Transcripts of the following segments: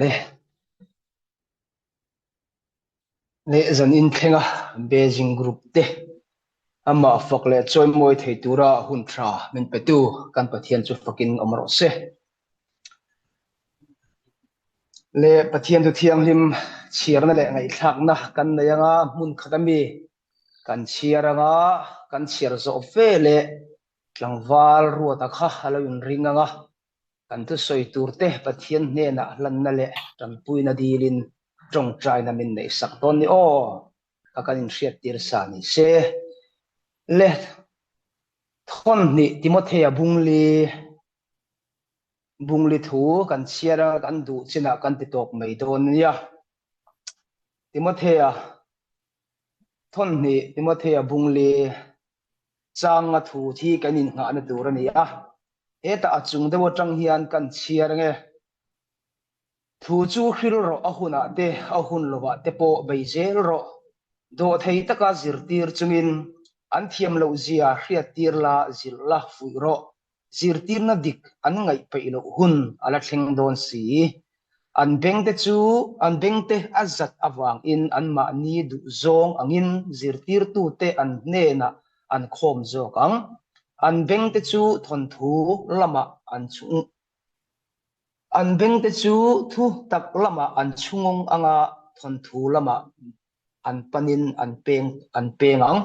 le le zan in thenga Beijing group te ama fakle choi moi thei tura hun thra min petu kan pathian chu fakin omro se le pathian tu thiang lim chirna le ngai thak na kan na yanga mun khatami kan chiaranga kan chiar zo fe le tlangwal ruata kha haloin ringanga kan tu soi turte pathian hne na lan na le tan puina dilin trong trai na min nei sak ton ni o ka kan in hriat tir sa ni se le thon ni timothea bungli thu kan chiara kan du china kan ti tok mai don nia timothea thon ni timothea bungli changa thu thi kan in nga na tur ani a eta achung dewo tang hian kan chiar nge thu chu khil ro ahuna te ahun lowa te po beizel ro do thei taka zirtir chungin an thiam lo zia hriat tir la zil la fui ro zirtir na dik an ngai pe lo hun ala thleng don si an beng te azat awang in an ma ni du zong angin zirtir tu te an hne na an khom zo kang an beng te chu thon thu lama an chung an beng te chu thu tak lama an chungong anga thon thu lama an panin an peng ang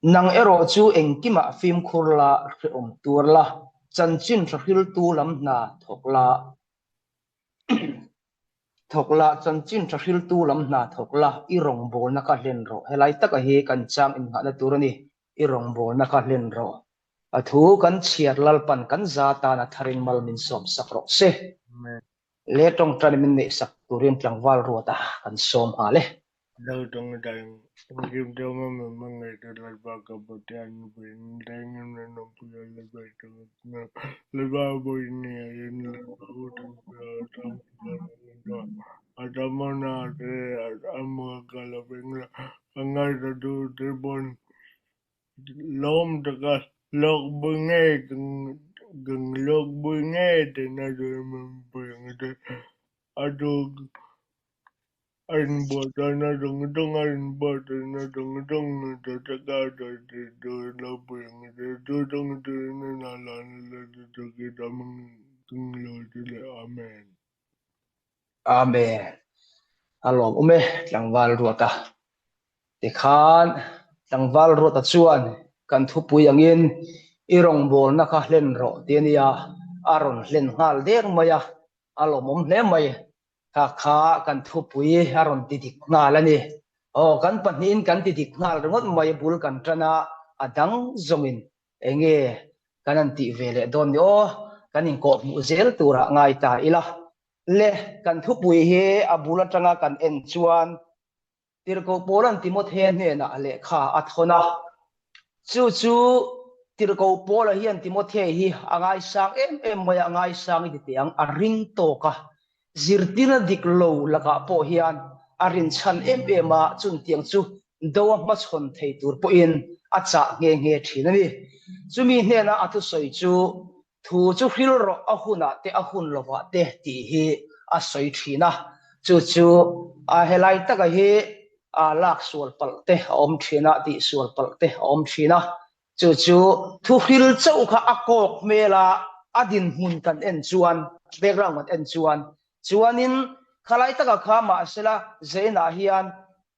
nang ero chu engkima phim khurla om turla chanchin thil tu lam na thokla chanchin thil tu lam na thokla i rong bol na ka len ro helai taka hi kan chang in na turani i rong bol na ka len ro a thu kan chiar lalpan kan za ta na tharing mal min som sakro se le tong tran min nei sak turin tlangwal ro ta kan som ha le đâu trong cáiတိုင်းkim châu mà mình ngày từ lần vào gặp bậc tiền bên đây nhưng mà nó bây giờ là vậy từ lần vào buổi này nên là trong đó ở trong mà na thì ở mà cái là bên là ngay từ từ từ bên lom từ cái lok bên nghe gần lok bên nghe thì nó rồi mình bên cái ở đâu anh bỏ ra nó đừng đừng anh bỏ ra nó đừng đừng để cho cả đời để lâu bền để tôi đừng để nó là để cái đó mình từng lời thì là amen amen alom ume tlangwal ro ta ti khan tlangwal ro ta chuan kan thu pui angin irong bol na kha len ro tiania aron len ngal der maya alomom hle mai kha kha kan thu pui aron ti dik ngalani o kan panin kan ti dik ngal rongot mai bul kan trana adang zongin enge kanan ti vele don yo kanin ko mu zel tura ngai ta ila le kan thu pui he abula tanga kan en chuan tirko polan timothe hne na le kha athona chu tirko pola hian timothe hi angai sang em maya angai sang i tiang a ring to ka zirtina diklo laka po hian arin chan ma chun tiang chu do ma chon thei tur po in acha nge thinani chumi hne na athu soi chu thu chu hil ro ahuna te ahun lova te ti hi a soi thina chu a helai taka hi a lak sual pal te om thina ti sual pal te om thina chu thu hil chau kha akok mela adin hun kan en chuan background kan en chuanin khalai taka kha ma sela zeina hian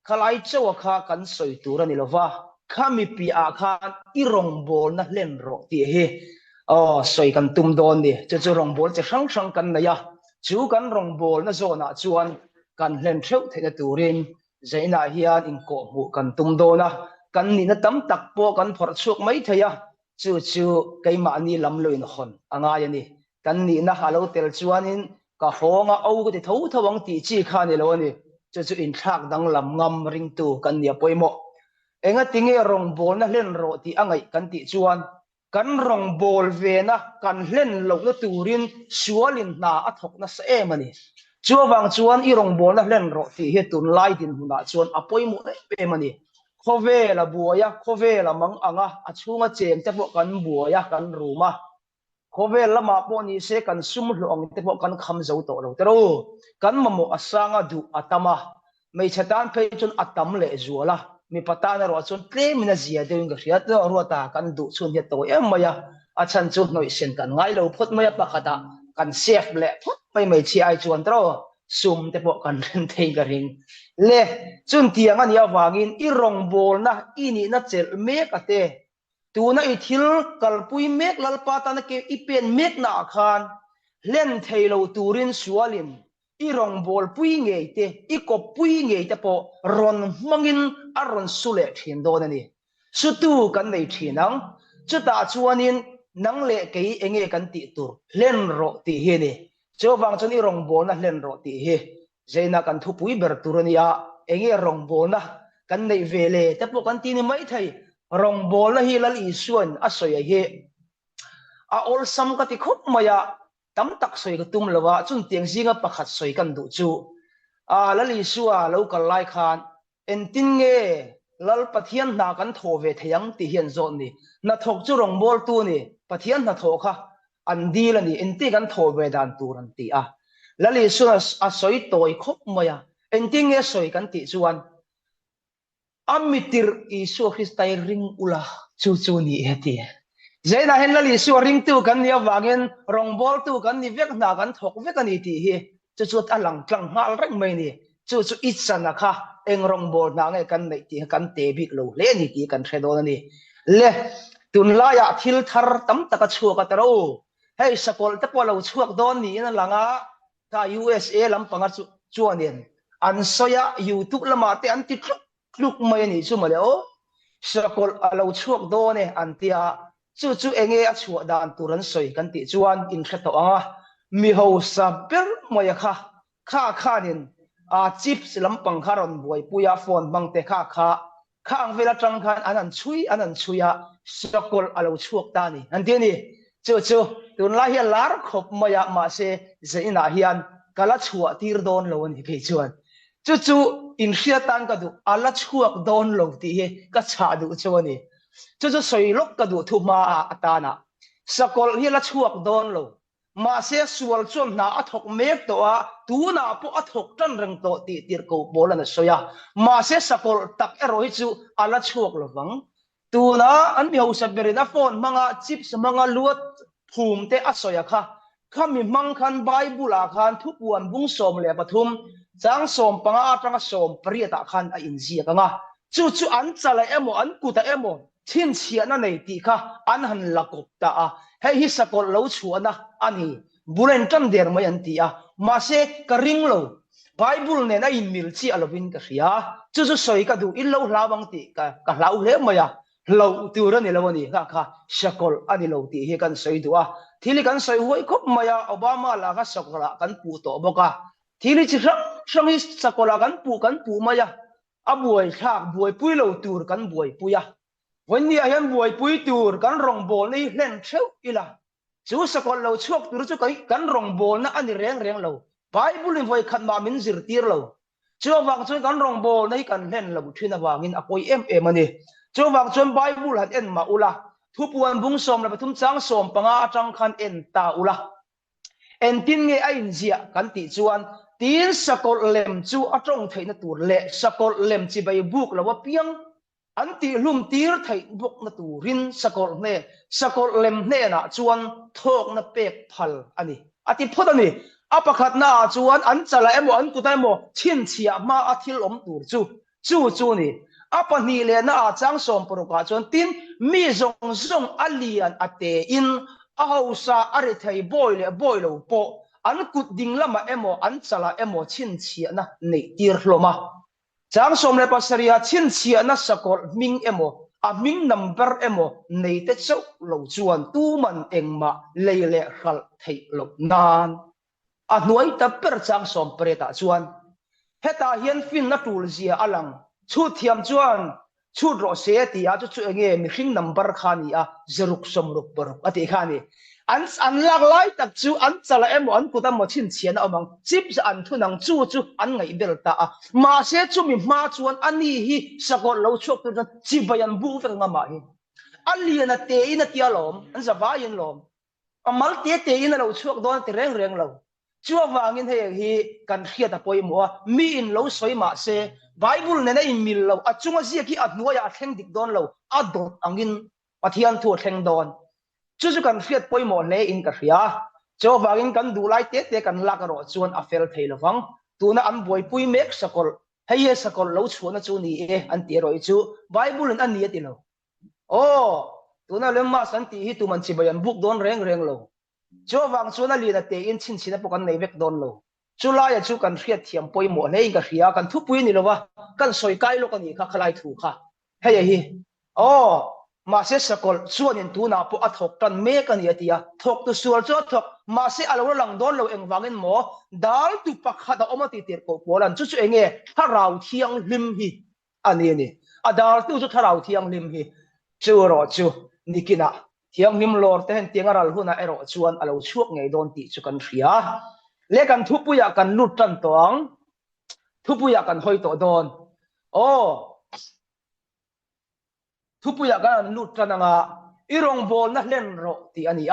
khalai chau kha kan soi turani lova khami pi a khan irong bol na len ro ti he soi kan tum don ni chu rong bol che sang kan na ya chu kan rong bol na zona chuan kan len theu theina turin zeina hian in ko mu kan tum dona kan ni na tam tak po kan phor chuk mai thaya chu keima ni lam loin hon anga yani kan ni na halo tel chuanin ka honga au ko ti tho thawang ti chi kha ni lo ni chu in thak dang lam ngam ring tu kan nia poimo enga tinge rong bol na len ro ti angai kan ti chuan kan rong bol ve na kan len lo na turin sualin na athok na sa emani chuwang chuan i rong bol na len ro ti he tun lai din huna chuan apoimo emani khove la buaya khove la mang anga achunga chem te bo kan buaya kan ruma khovel lama po ni se kan sum hlong te po kan kham zo to lo tero kan mamo asanga du atama mai chatan phei chun atam le zuala mi patana ro chun tle mina zia de nga riat ro ta kan du chun he to em maya achan chu noi sen kan ngai lo phot maya pakata kan chef le phot pai mai chi ai chuan tro sum te po kan ren thei ga ring le chun tiang ani awangin i rong bol na ini na chel mek ate tuna i thil kalpui mek lalpa ta na ke i pen mek na khan len thailo turin sualin i rong bol pui nge te i ko pui nge te po ron mangin aron sule thin do na ni su tu kan nei thinang chu ta chuanin nang le ke enge kan ti tur len ro ti he ni cho wang chon i rong bol na len ro ti he zeina kan thu pui ber turania enge rong bol na kan nei vele te po kan ti ni mai thai rong bol na hi lal isuan asoya he a ol sam ka ti khop maya tam tak soi ka tum lawa chun tiang zinga pakhat soi kan du chu a lal isua lo kal lai khan en tin nge lal pathian na kan tho ve thayang ti hian zo ni na thok chu rong bol tu ni pathian na tho kha an dil ani en ti kan tho ve dan tur an ti a lal isua a soi toi khop maya en tin nge soi kan ti chuan amitir isu Kristai ring ula chu ni heti zaina hen lali su ring tu kan nia wangen rong bol tu kan ni vek na kan thok vek ani ti hi chu alang tlang ngal reng mai ni chu ichana kha eng rong bol na nge kan nei ti kan te bik lo le ni ti kan thredo ni le tun la ya thil thar tam taka chu ka taro hei sakol te polo chuak don ni na langa ta USA lam panga chuanin an soya YouTube lama te an ti luk mai ni chu male o sakol alo chuak do ne antia chu enge a chuak dan turan soi kan ti chuan in khato anga mi ho sa ber moya kha nin a chips lampang kharon boi puya phone bang te kha ang vela tang khan anan chuya sakol alo chuak ta ni anti ni chu tun la hi lar khop moya ma se zeina hian kala chua tir don lo ni ke chuan chu in hria tan ka du ala chuak don lo ti he ka cha du chuani chu soi lok ka du thu ma atana sakol hi la chuak don lo ma se sual chon na athok mek to a tu na po athok tan reng to ti tir ko bolan soya ma se sakol tak eroi chu ala chuak lo wang tu na an mi ho saberina phone manga chips manga luat phum te asoya kha khami mang khan bible a khan thupuan bung som le pathum chang som panga atanga som priata khan a inzia kanga chu an chala emo an kuta emo thin chia na nei ti kha an han lakop ta a hei hi sakol lo chuana ani bulen tam der mai an ti a ma se ka ring lo bible ne na in mil chi alovin ka ria chu soi ka du in lo hlawang ti ka hlau le maya lo tu ra ni lo ni kha sakol ani lo ti he kan soi du a thili kan soi hoi khop maya obama la ka sakola kan pu to boka thili chi sang hi sakola kan pu maya abuai thak buai pui lo tur kan buai puyaวันนี้ยังบวยปุยตูร์กันรองบอลนี่เล่นเชี่ยวอีละจูสกอลเราชกตูร์จูกันรองบอลนะอันนี้เรียงเราไปบุลินไฟขันมามินซิร์ตีร์เราจูวังจนกันรองบอลนี่กันเล่นเราที่นวางินอภัยมันนี่จูวังจนไปบุลันเอ็นมาอุละทุบวันบุ้งสมเราไปทุ่มจ้างสมปังอาจังคันเอ็นตาอุละเอ็นตินเงไอเสียกันติจวนตีนสกอลเลมจูอาจงไทยนตูร์เละสกอลเลมจีใบบุกเราว่าเพียงอันที่ลุ่มตีร์ไทยบกนัตูรินสกอลเน่สกอลเลมเน่นะจวนทอกนับเป็กพัลอันนี้อธิพุทธนี่อปขัดน่าจวนอันจะละเอโมอันกุตเอโมชินเชียมาอธิลมตูร์จูนี่อปนี่เลน่าจังสมปรุกาจวนตินมีจงอลียนอเตอินอาหูซาอริไทยบอยเลวโปอันกุดดิ่งละมาเอโมอันจะละเอโมชินเชียนะในตีร์ลมาจางสมเลปัสริยาชินเชียนัสกอลมิงเอโมอามิงนัมเบอร์เอโมในเตเจ้าเหล่าจวนตูมันเองมาเลยเละขัลไทยลบนานอันวยตับเปิดจางสมเปรตาจวนเฮตาเฮียนฟินนัตูลเซียอลังชุดเทียมจวนชุดโรเซียตีอาจุดเงี้ยมิคิงนัมเบอร์ขานีอาจรุกสมรุกเบอร์อติขานีอันหลากหลายตักจูอันจะละเอ็มอันกูตั้งหมดชินเชียนเอามังจิบจะอันทุนังจูอันไงเบลตามาเสียจูมีมาจวนอันนี้ฮีสกอตเราชกตัวนั้นจิบยันบูเฟงมาไม่อันเลียนเตอินเตียลมอันจะว่ายันลม amal te in lo chuak don ti reng lo chua wangin hi kan khiat a poimo mi in lo soi ma se bible ne na in mil lo achunga sia ki atnuwa ya thleng dik don lo adot angin pathian thu thleng don chu kan khiat poimo le in ka hria cho wangin kan du lai te kan la ka ro chuan a fel thei lovang tuna an boi pui mek sakol hei sakol lo chuana chu ni e an ti roi chu bible an ni ti lo tuna lemma san ti hi tu man chi bayan book don reng lo cho wang chuan ali na te in chin china pokan nei vek don lo chu la ya chu kan hriat thiam poimo le in ka hria kan thu pui ni lowa kan soi kai lo kan ni kha khalai thu kha hei hi ma se sakol chuan in tu na po athok tan me kan ya tia thok tu sual cho thok ma se alo lang don lo eng wangin mo dal tu pakha da omati ter ko polan chu enge tharau thiang lim hi ani ni adal tu chu tharau thiang lim hi chu ro chu nikina thiang nim lor te hen tiangaral huna ero chuan alo chuak ngei don ti chu kan hria le kan thupuya kan lut tan tong thupuya kan hoi to don thupuya kan lut tan anga irong bol na hlen ro ti ani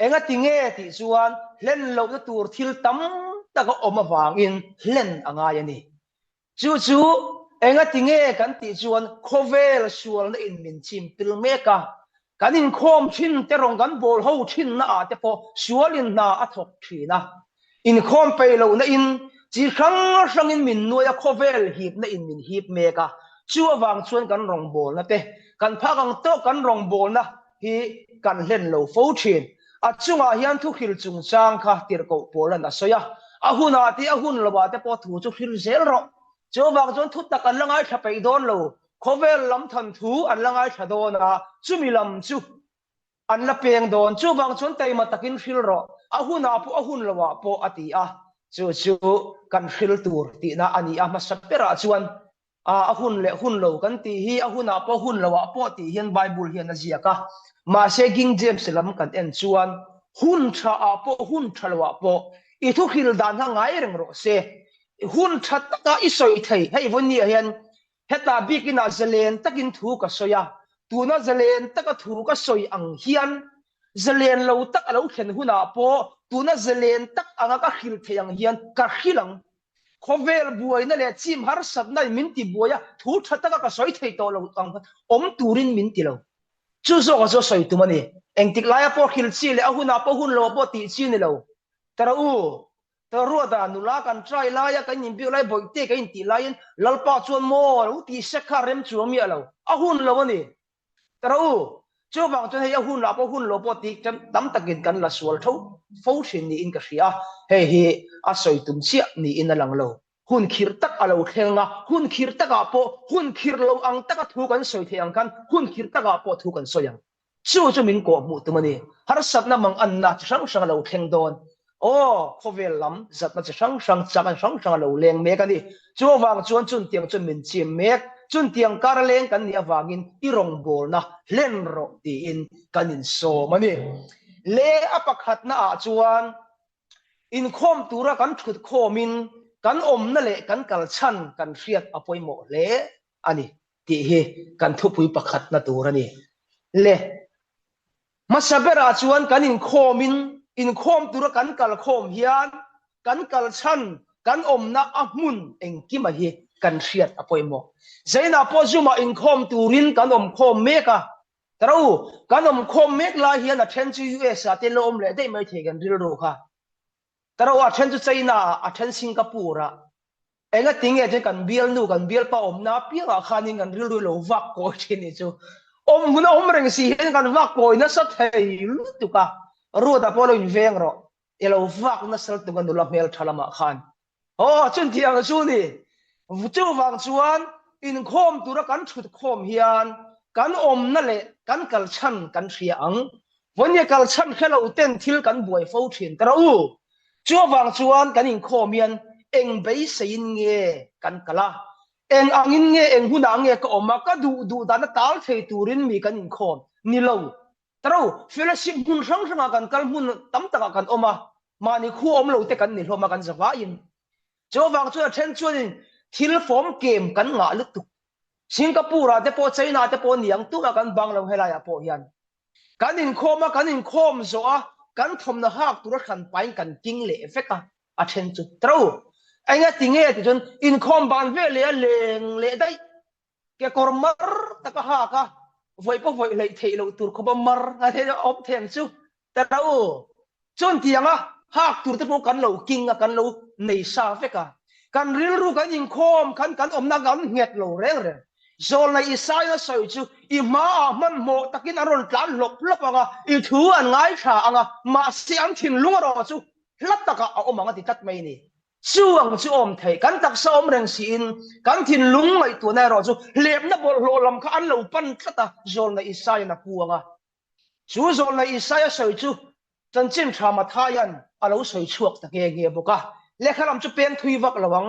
enga tinge ti chuan hlen lo na tur thil tam taka oma wangin hlen anga yani chu enga tinge kan ti chuan khovel sual na in min chim pil meka kanin khom thin te rong kan bol ho thin na te po sualin na athok thina in khom pe lo na in chi sang in min noya khovel hip na in min hip meka chu awang chuan kan rong bol na te kan phakang to kan rong bol na hi kan hlen lo fo thin achunga hian thu khil chung chang kha tir ko polan a soya ahuna ti ahun lowa te po thu chu khil zel ro chu wang chuan thu tak an langai thapei don lo khovel lam than thu an langai thadona chumi lam chu an la peng don chu wang chuan teima takin khil ro ahuna pu ahun lowa po ati chu kan khil tur ti na ani ma sapera chuan ahun le hun lo kan ti hi ahuna po hun lowa po ti hian bible hian aziaka ma se king james lam kan en chuan hun tha po hun thalwa po I thu khil dan ha ngai reng ro se hun that ta isoi thei hei voni hian heta bikina zelen takin thu ka soya tuna zelen taka thu ka soi ang hian zelen lo tak alo khen huna po tuna zelen tak anga ka khil theyang hian ka khilang khovel buai na le chim har sab na min ti buaya thu thata ka soi thei to lo tang om turin min ti lo chu zo soi tu mani engtik laya po khil chi le ahuna po hun lo po ti chi ni lo tara ta ruada nula kan try laya kan nim bi lai boi te kan ti lain lalpa chuan mo ti sekha rem chu mi alo ahun lo ni tara chu bang chu hei ahun la po hun lo po ti tam takin kan la sual tho fo thin ni in ka hria hei hi a soi tum chia ni in alang lo hun khir tak alo thenga hun khir taka po hun khir lo ang taka thu kan soi theang kan hun khir taka po thu kan soyang chu min ko mu tumani har sat na mang an na sang lo theng don khovel lam zat na sang chang lo leng me kan ni chu wang chuan chun tiang chun min chim mek chun tiang kar leng kan ni awangin irong bol na hlen ro ti in kanin so mani le apakhat na chuan in khom tura kan thut khomin kan om na le kan kal chan kan hriat apoimo le ani ti hi kan thupui pakhat na turani le masabera chuan kan in khomin in khom tura kan kal khom hian kan kal chan kan om na ahmun engkima hi kan hriat apoimo zaina po zuma in khom turin kan om khom meka taro kan om khom mek la hian a then chu US te lo om le dei mai the kan ril ro kha taro a then chu China a then Singapore enga tinge je kan bial pa om na pia khanin kan ril lo wak ko chini chu om huna om reng si hen kan wak ko na sa thei lu tu ka ru da polo in veng ro elo wak na sal tu kan la mel thalama khan chun tiang chu ni chu wang chuan in khom tura kan thut khom hian kan om na le kan kal chan kan hria ang vonia kal chan khelo ten thil kan buai fo thin tara chu wang chuan kan in khom hian eng bei sein nge kan kala eng angin nge eng huna nge ka oma ka du dan tal thei turin mi kan in khom ni lo taro fellowship mun sang kan kal mun tam taka kan oma mani khu om lo te kan ni hloma kan zawa in chu wang chu then chuan thil form game kan nga lutu Singapore te po China te po niang tu kan bang lo helaya po hian kan in khom zo kan thom na hak tur khan pain kan king le feka a then chu tro ai nga tinge ti chun in khom ban ve le leng le dai ke kormar taka ha ka voi po voi lei thei lo tur khoba mar a the op then chu tro chon tianga hak tur te po kan lo king a kan lo nei sa feka kan ril ru kan in khom kan om na gam nget lo reng reng zol na isaya soi chu I ma man mo takin aron tlan lop lop anga I thu an ngai tha anga ma siang thin lunga ro chu hlat taka a omanga ti tat mai ni chuang chu om thei kan tak sa om reng si in kan thin lung mai tu na ro chu lep na bol lo lam kha an lo pan thata zol na isaya na puanga chu zol na isaya soi chu chan chin tha ma thayan alo soi chuak ta nge boka lekhalam chu pen thui vak lawang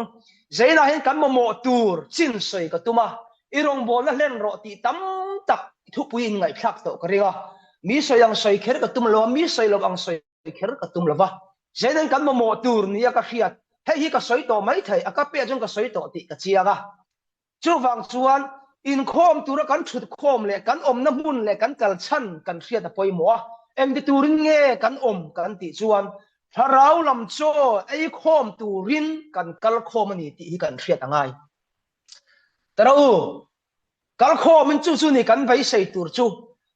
zaina hen kan mo tur chin soi ka tuma irong bol na len ro ti tam tak thu puin ngai thak to kariwa mi soyang soi kher ka tum lo mi soi lo ang soi kher ka tum lova zaina kan mo tur ni ka khiat hei hi ka soi to mai thai aka pe jong ka soi to ti ka chiaga chu wang chuan in khom tur kan thut khom le kan om na mun le kan kal chan kan khiat a poi mo em di turin nge kan om kan ti chuan tharau lam cho ei khom turin kan kal khom ani ti hi kan khiat angai tara u kal khom min chu chu ni kan vai sei tur chu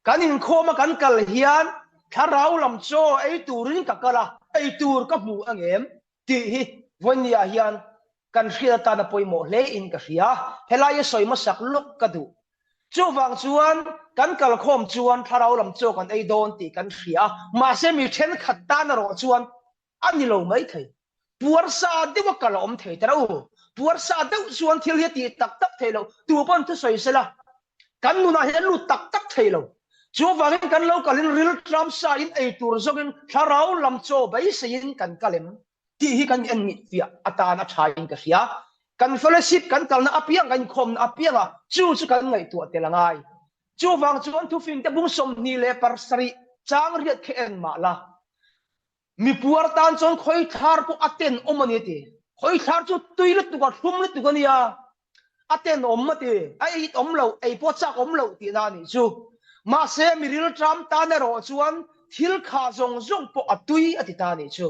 kan in khom kan kal hian tharau lam cho ei turin ka kala ei tur ka bu angem ti hi vonia hian kan khiat ta na poi mo le in ka hria helai soi ma sak lok ka du chu wang chuan kan kal khom chuan tharau lam cho kan ei don ti kan hria ma se mi then khat ta na ro chuan ani lo mai thei puar sa dewa kala om thei tara u puar sa deuh chuan thil hi ti tak tak thei lo tu pon thu soi sela kan nu na he lu tak tak thei lo chu wangin kan lo kalin ril tram sa in ei tur zogin tharau lam cho bai sein kan kalem ti hi kan en ngi fia atana thain ka hria kan fellowship kan kalna apiang kan khom na apianga chu kan ngai tu telangai chu wang chuan thu fin te bung som ni le par sari chang riat khe en ma la mi puar tan chon khoi thar pu aten omani ti khoi thar chu tuilet tu ka thumlet tu kania aten ommati ai om lo ei po chak om lo ti na ni chu ma se mi ril tram ta na ro chuan thil kha zong zong po atui ati ta ni chu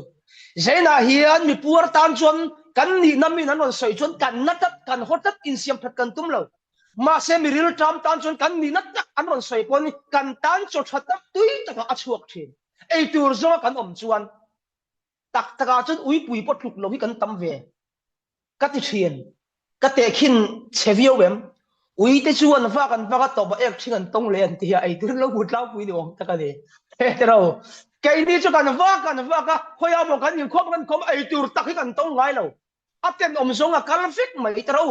zaina hian mi puar tan chon kan ni namin an on soi chon kan natat kan hotat in siam phat kan tum lo ma se mi ril tram tan chon kan ni nat an on soi pon kan tan cho thatap tui taka achuak thin ei tur zo kan om chuan tak taka chun ui pui pot thuk lo hi kan tam ve ka ti thien ka te khin chevio bem ui te chuan va kan va ka to ba ek thingan tong len ti ai tur lo gut lau pui ni ong taka ni he tero cái đi cho cần va ka hoya mo kan ni khom ai tur tak hi kan tong ngai lo aten om zonga kal fik mai tero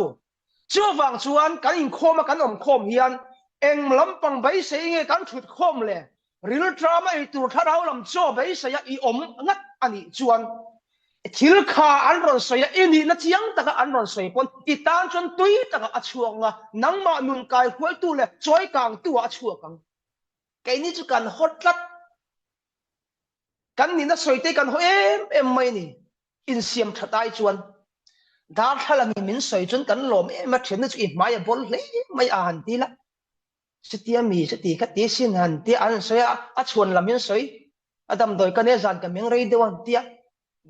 chu wang chuan kan in khom kan om khom hian eng lampang bai se nge kan thut khom le ril drama ai tur tharau lam cho bai se ya I om ngat ani chuan thil kha an ron soya ini na chiang taka an ron soi pon I tan chon tui taka achuanga nangma nun kai khoi tu le choi kang tu achuakang cái ni chu kan hotlat kan ni na soite kan ho em mai ni in siam thatai chuan dar thalami min soi chun kan lom em a then chu I mai bol le mai a han ti la sitia mi siti ka ti sin han ti an soya a chuan lamin soi adam doi kan e zan ka meng rei dewan tia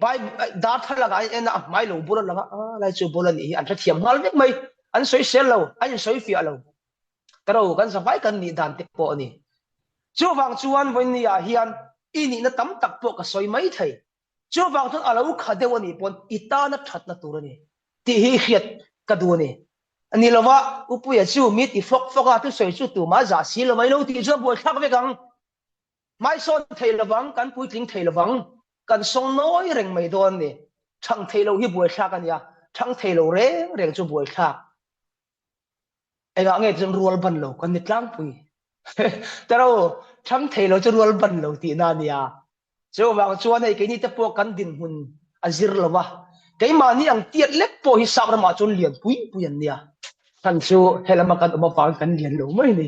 bai dar thalaga en a mai lo bol la lai chu bol ni an thiam ngal vek mai an soi sel lo an soi fi alo taro kan sa bai kan ni dan te po ni chu wang chuan voin ni a hian ini na tam tak po ka soi mai thai chu wang thon alo khadeu ani pon ita na that na turani ti hi khiat ka du ni ani lawa upuya chu mi ti fok foka tu soi chu tu ma za si lo mai lo ti chu bol thak ve kang mai son thei lawang kan pui tling thei lawang kan song noi reng mai don ni thang thei lo hi bol thak ania thang thei lo reng chu bol thak ega nge jam rual ban lo kan ni tlang pui taro thang thei lo chu rual ban lo ti na nia chu wang chuan ai ke ni te po kan din hun azir lawa cái mà ni ang tiat lek po hi sak ma chon lian pui an nia tan chu helama kan ma pa kan lian lo mai ni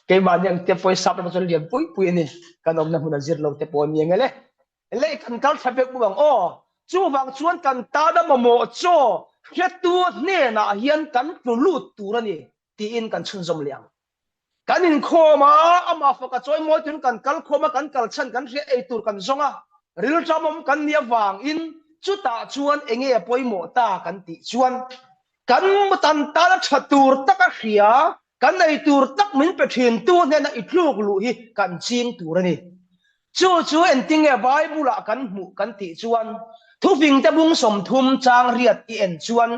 cái mà ni ang te po sak ma chon lian pui ni kan om na hun azir lo te po ni ngale le kan kal thabek bu bang o chu wang chuan kan ta da mo cho he tu ne na hian kan tu lut tu ra ni ti in kan chun zom liang kan in khoma ama foka choi moi tun kan kal khoma kan kal chan kan ri ei tur kan zonga ril tramom kan nia wang in chuta chuan enge poimo ta kan ti chuan kan mutan ta thatur taka hria kan nei tur tak min pe thin tu ne na itluk lu hi kan ching tur ani chu en tinge bible kan mu kan ti chuan thu ving te bung som thum chang riat i en chuan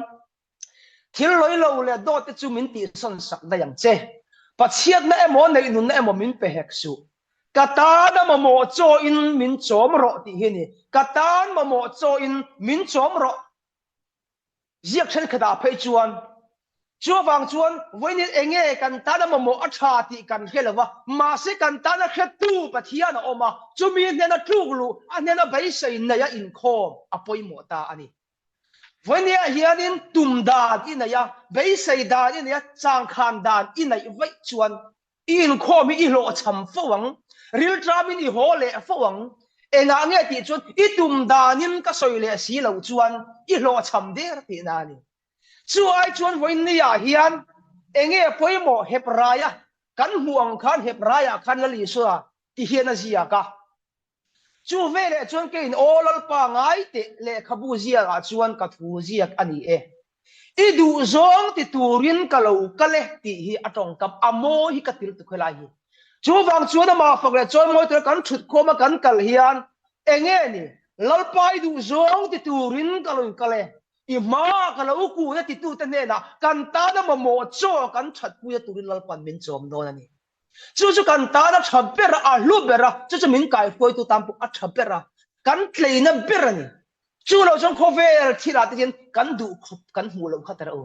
thil loi lo le do te chu min ti son sak da yang che pachiat na emo nei nun na emo min pe hek su kata na mo cho in min chom ro ti hi ni katan mo cho in min chom ro ziak chen khada phei chuan chu wang chuan voinin enge kan ta na mo atha ti kan helawa ma se kan ta na khet tu pathia na oma chu mi ne na tluglu ane na bai sei na ya in kho apoi mo ta ani voinia hianin tum da ti na ya bai sei da ni ya chang khan dan i nai vai chuan in kho mi i lo cham fowang ril tramin i hole fowang enga nge ti chuan i tum da nin ka soi le si lo chuan i lo cham der ti na ni chu ai chuan voinia hian enge poimo hebraya kan huang khan hebraya khan la li suwa ti hian a zia ka chu vele chuan ke in olal pa ngai te le khabu zia ga chuan ka thu zia ani e i du zong ti turin ka lo ka le ti hi atong kap amo hi ka til tu khela hi chu wang chuan ma phok le choi moi ter kan thut khoma kan kal hian enge ni lalpai du zong ti turin ka lo ka le i ma ka lo ku na ti tu te ne na kan ta na mo cho kan that pu ya turin lalpan min chom don ani chu kan ta na thabera a lu bera chu min kai foi tu tampu a thabera kan klei na berani chu lo jong khovel thira tin kan du khop kan hu lo khatara o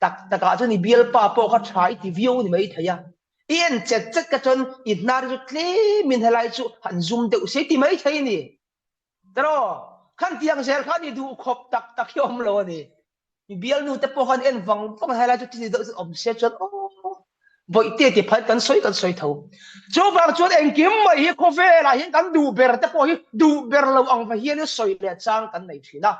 tak taka chu ni bial pa po kha thai ti view ni mai thaya ien chet ka chon idnar ju tle min helai chu han zoom de se ti mai thai ni tro kan tiang sel khan ni du khop tak yom lo ni bial nu te po khan en wang pong helai chu ti do om se chon o voi te phat kan soi tho chu wang chuan eng kim mai hi khofe la hi kan du ber te po hi du ber lo ang va hian soi le chang kan nei thina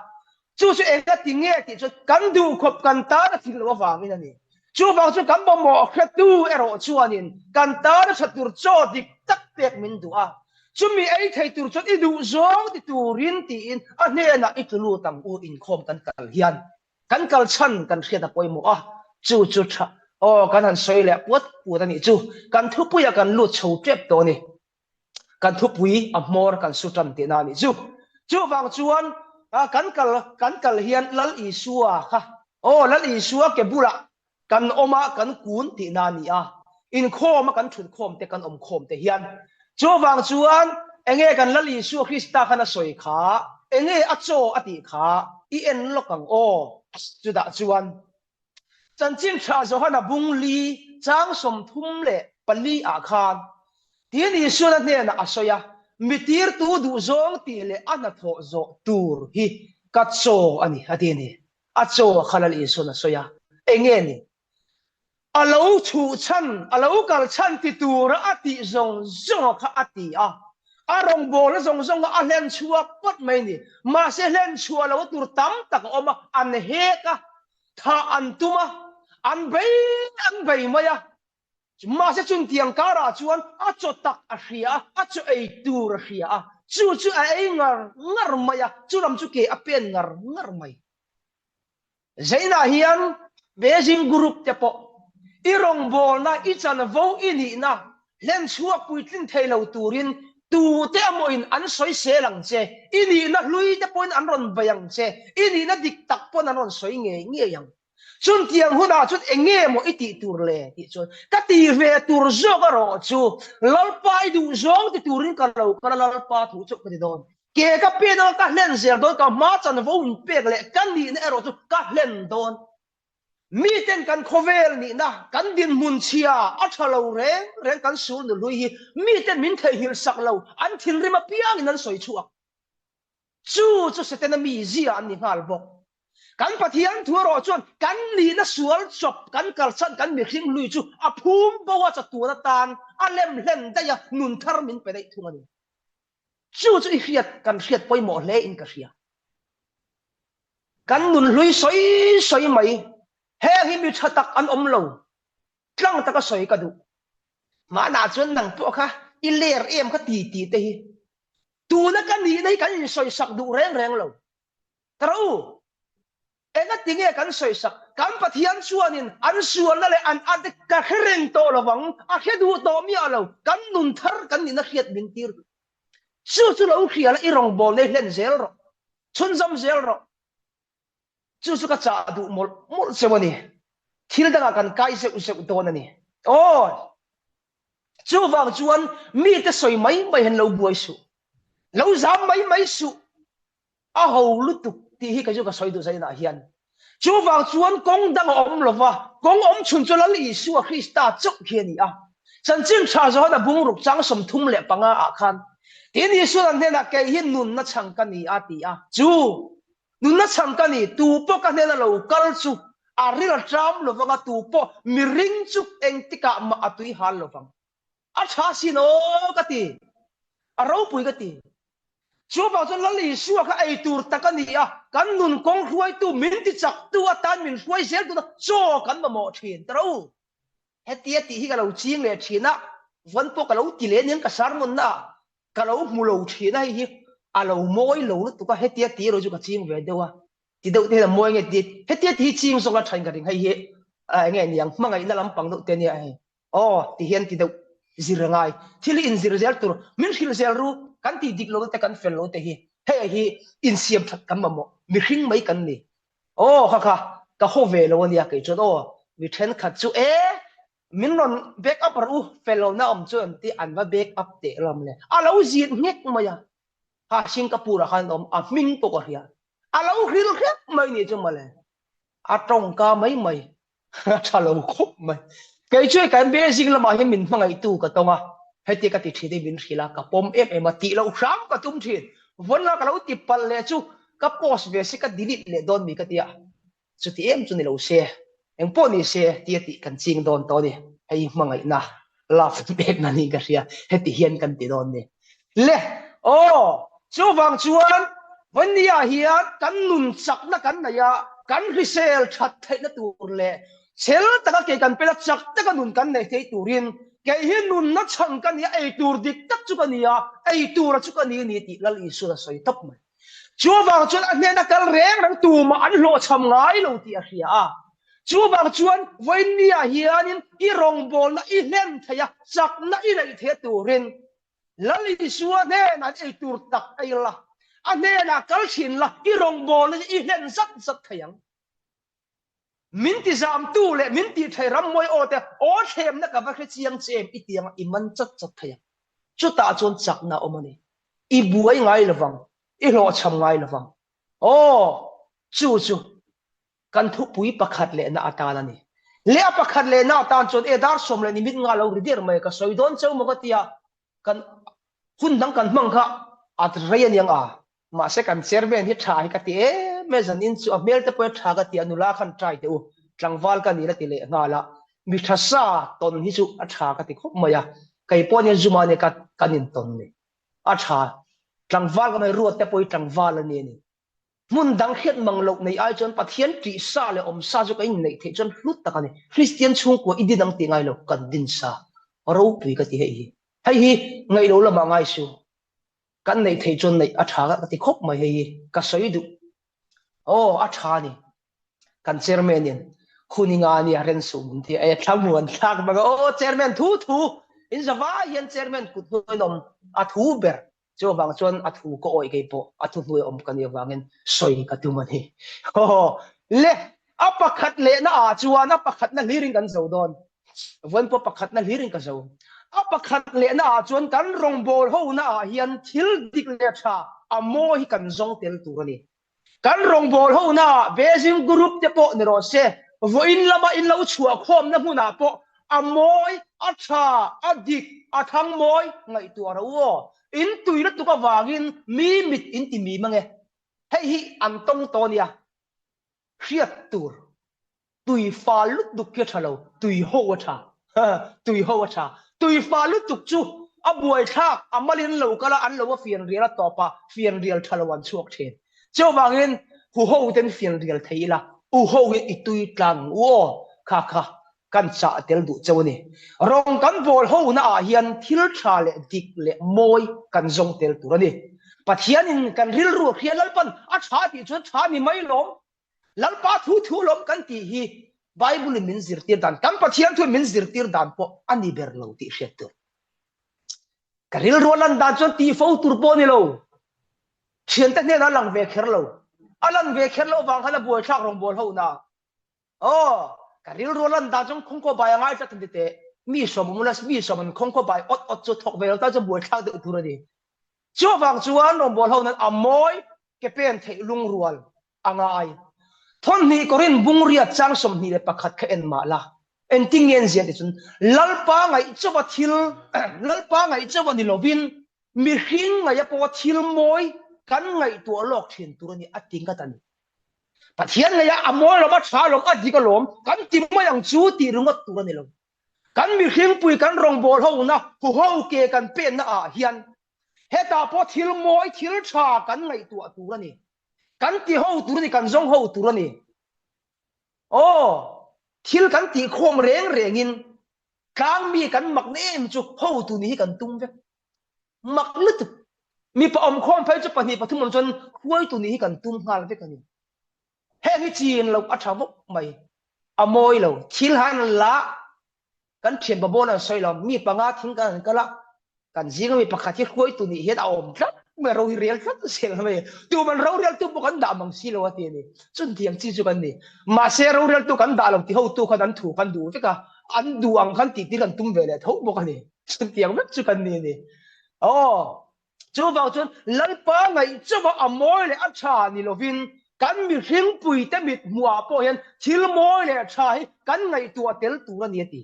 chu eng ka tinge ti chu kan du khop kan ta na thil lo wang in ani chu wang chu kan mo khet tu ero chuanin kan ta na chatur cho dik tak pek min du a chu mi ai thei tur chu i du zong ti turin ti in a ne na i tulu tam u in khom kan kal hian kan kal chan kan khia da poimo a chu tha o kan han soi le puat ani chu kan thu puya kan lu chho trep to ni kan thu pui a mor kan su tam te na ni chu wang chuan kan kal hian lal i suwa kha o lal i suwa ke bula kan oma kan kun ti na ni a in khom kan thun khom te kan om khom te hian chu wang chuan enge kan lal i suwa krista khana soi kha enge acho ati kha i en lokang o chu da chuan chan chin tha zo hana bung li chang som thum le pali a khan ti ni suna ne na asoya mitir tu du zong ti le ana tho zo tur hi ka cho ani adini a cho khalal i suna soya enge ni alo chu chan alo kal chan ti tur ati zong zong kha ati a arong bol zong a len chua pot mai ni ma se len chua lo tur tam tak oma an he ka tha an tuma an bay maya ma se chun tiang kara chuan a cho tak a hria a cho ei tur hria chu a ei ngar maya chu ram chu ke a pen ngar mai zaina hian beijing group te po irong bol na i chan vo ini na len chua puitlin thailo turin tu te amo in an soi se lang che ini na lui te point an ron bayang che ini na dik tak pon an ron soi nge yang chun tiang huna chun enge mo iti tur le ti chun ka ti ve tur zo ka ro chu lal pai du zong ti turin ka lo ka lal pa thu chu ka ti don ke ka pe no ka len zer don ka ma chan vo un pe le kan ni ne ro chu ka len don mi ten kan khovel ni na kan din mun chia a thalo reng kan sul nu lui hi mi ten min thei hil sak lo an thil rima piang in an soi chuak chu se ten mi zia an ni ngal bok kan pathian thuaro chuan kan ni na sual chop kan kal chan kan mi khing lui chu a phum bawa cha tu na tan a lem hlen da ya nun thar min pe dai thungani chu i hiat kan hiat poi mo le in ka hria kan nun lui soi mai he hi mi thatak an om lo tlang taka soi ka du mà na chuan nang po kha iler em kha ti te hi tu na kan ni nei kan soi sak du reng reng lo taru enga tinge kan soi sak kan pathian chuanin an sual la le an adik ka khereng to lawang a khedu to mi alo kan nun thar kan ni na khiat min tir chu lo khiala irong bol nei len zel ro chun zam zel ro chu ka cha du mol sewani thil danga kan kai se usek to na ni o chu wang chuan mi te soi mai mai hen lo buai su lo zam mai su a ho lu tu ti hi ka ju ka soi du sai na hian chu wang chuan kong dang om lova kong om chun chu lal isu a krista chok hian ni a chan chin tha zo na bung ruk chang som thum le panga a khan tin isu an ne na ke hin nun na chang ka ni a ti a chu nun na chang ka ni tu po ka ne na lo kal chu a ril tram lova tu po mi ring chu eng tika ma atui hal lovang a tha sino ka ti a ro pui ka ti chu ba chon lali su ka ai tur takani a kan nun kong hruai tu min ti chak tu a tan min hruai sel tu cho kan ma mo thin tro hetia ti hi ka lo ching le thina van po ka lo ti le nen ka sar mun na ka lo mu lo thina hi a lo moi lo tu ka hetia ti ro ju ka ching ve dewa ti deu te moi nge ti hetia ti ching so ka thain ka ding hai hi a nge niang mangai na lam pang do te ni ai o ti hian ti deu zirangai thili in zir zel tur min khil zel ru kan ti dik lo te kan fel lo te hi hi in siam that kan mamo mi hring mai kan ni o kha ka ho ve lo nia ke chon o mi then khat chu min non back up ru fel lo na om chon ti an va back up te lam le a lo zit ngek ma ya ha singapore han om a ming to ko ria a lo hril khek mai ni chu ma le a tong ka mai tha lo khop mai cái chuyện cái bé sinh là mà hiện mình mang ai tu cái tông à hay tiếc cái chuyện đấy mình khi là cái pom em mà tị lâu sáng cái tung chuyện vẫn là cái lâu tị pal lệ chú cái post về sẽ cái delete lệ don mi cái tia chú tị em chú này lâu xe em po này xe tia tị cần chinh don to đi hay mang ai na laugh back na ni cái gì hay tị hiện cần tị don đi lệ ô chú vàng chuan vẫn đi à hiện cần nun sắc na cần này à cần resell chặt thấy nó tu lệ sel taka ke kan pela chak taka nun kan nei thei turin ke hi nun na chang kan ni ei tur dik tak chu kan ya ei tur chu kan ni ti lal isu la soi tap mai chu wang chuan a ne na kal reng rang tu ma an lo cham ngai lo ti a hria chu wang chuan voin ni a hianin i rong bol na i len thaya chak na i nei the turin lal isu ne na ei tur tak ei la a ne na kal thin la i rong bol na i len zat thayang min ti zam tu le min ti thai ram moi o te o them na ka va khe chiang chem i tiang i man chat thaya chu ta chon chak na omani i buai ngai lawang i lo cham ngai lawang o chu kan thu pui pakhat le na atala ni le pakhat le na tan chon e dar som le ni mit nga lo ri der mai ka soidon chau mo ka tia kan hun dang kan mang kha at rayan yang a ma se kan chairman hi tha hi ka ti me zanin chu amel te po tha ka ti anula khan trai te u tlangwal ka ni la ti le ngala mi thasa ton hi chu a tha ka ti khop maya kai pon ya zuma ne ka kanin ton ni a tha tlangwal ka mai ruat te po tlangwal ani ni mun dang khet manglok nei ai chon pathian ti sa le om sa chu ka in nei the chon hlut ta ka ni christian chung ko idinang ti ngai lo kan din sa ro pui ka ti hei hi ngai lo la ma ngai su kan nei thei chon nei a tha ka ti khop mai hei ka soi du o a tha ni kan chairman in khuninga ni aren su mun thi ai thamuan thak ba o chairman thu in zawa yan chairman ku nom a thu ber cho wang chon a thu ko oi ke po a thu hnui om kan ya wangin soi ka tu man hi ho le a pakhat le na a chuan a pakhat na liring kan zo don wan po pakhat na liring ka zo a pakhat le na a chuan kan rong bol ho na hian thil dik le tha a mo hi kan zong tel tu ni kan rong bol ho na beijing group te po ni ro se voin lama in lo chua khom na huna po a moi a tha a dik a thang moi ngai tu ro wo in tui la tu ka wangin mi mit in ti mi mange hei hi an tong to nia khiat tur tui fa lut du ke thalo tui ho tha tui fa lut tu chu a buai thak amalin lo kala an lo wa fian riala topa fian rial thalawan chuak the cho wangin hu ho ten fian rial theila u ho i tui tlang wo kha kan cha tel du chawni rong kan bol ho na a hian thil tha le dik le moi kan zong tel turani pathian in kan ril ru khian lalpan a tha ti chu tha ni mai lom lalpa thu lom kan ti hi bible min zir tir dan kan pathian thu min zir tir dan po ani ber lo ti hret tu karil rolan dan chon ti fo tur po ni lo thian ta ne na lang ve kher lo alan ve kher lo wang hala bol thak rong bol ho na karil rolan dan chon khong ko bai ngai ta tin te mi som mulas mi som khong ko bai ot chu thok ve ta chu bol thak de tur ni chu wang chuan rong bol ho na amoi ke pen thei lung rual angai thon ni korin bungria chang som ni le pakhat kha en ma la en tingen zian ti chun lalpa ngai chowa thil lalpa ngai chowa ni lovin mi hing ngai po thil moi kan ngai tu lok thin tur ni ating ka tan pathian ngai amoi lo ba tha lom adi ka lom kan tim ma yang chu ti rungot tur ni lo kan mi hing pui kan rong bol ho na hu ho ke kan pen na a hian heta po thil moi thil tha kan ngai tu tur ni kan ti ho tur ni kan zong ho tur ni thil kan ti khom reng in kang mi kan mak nem chu ho tu ni kan tung ve mak lut mi pa om khom phai chu pani pathum chon khuai tu ni kan tum hal ve kan he hi chin lo a thawok mai amoi lo thil han la kan thian ba bona soi lo mi panga thing kan kala kan jing mi pakhat hi khuai tu ni he da om tlat me ro real tlat sel me tu man ro real tu kan da mang si lo ati ni chun tiang chi chu kan ni ma se ro real tu kan da lo ti ho tu kan an thu kan du te ka an du ang kan ti kan tum ve le tho bo kan ni chun tiang me chu kan ni chu ba chun lalpa ngai chu ba amoi le a tha ni lovin kan mi hring pui te mit mua po hian thil moi le tha hi kan ngai tu tel tu la ni ti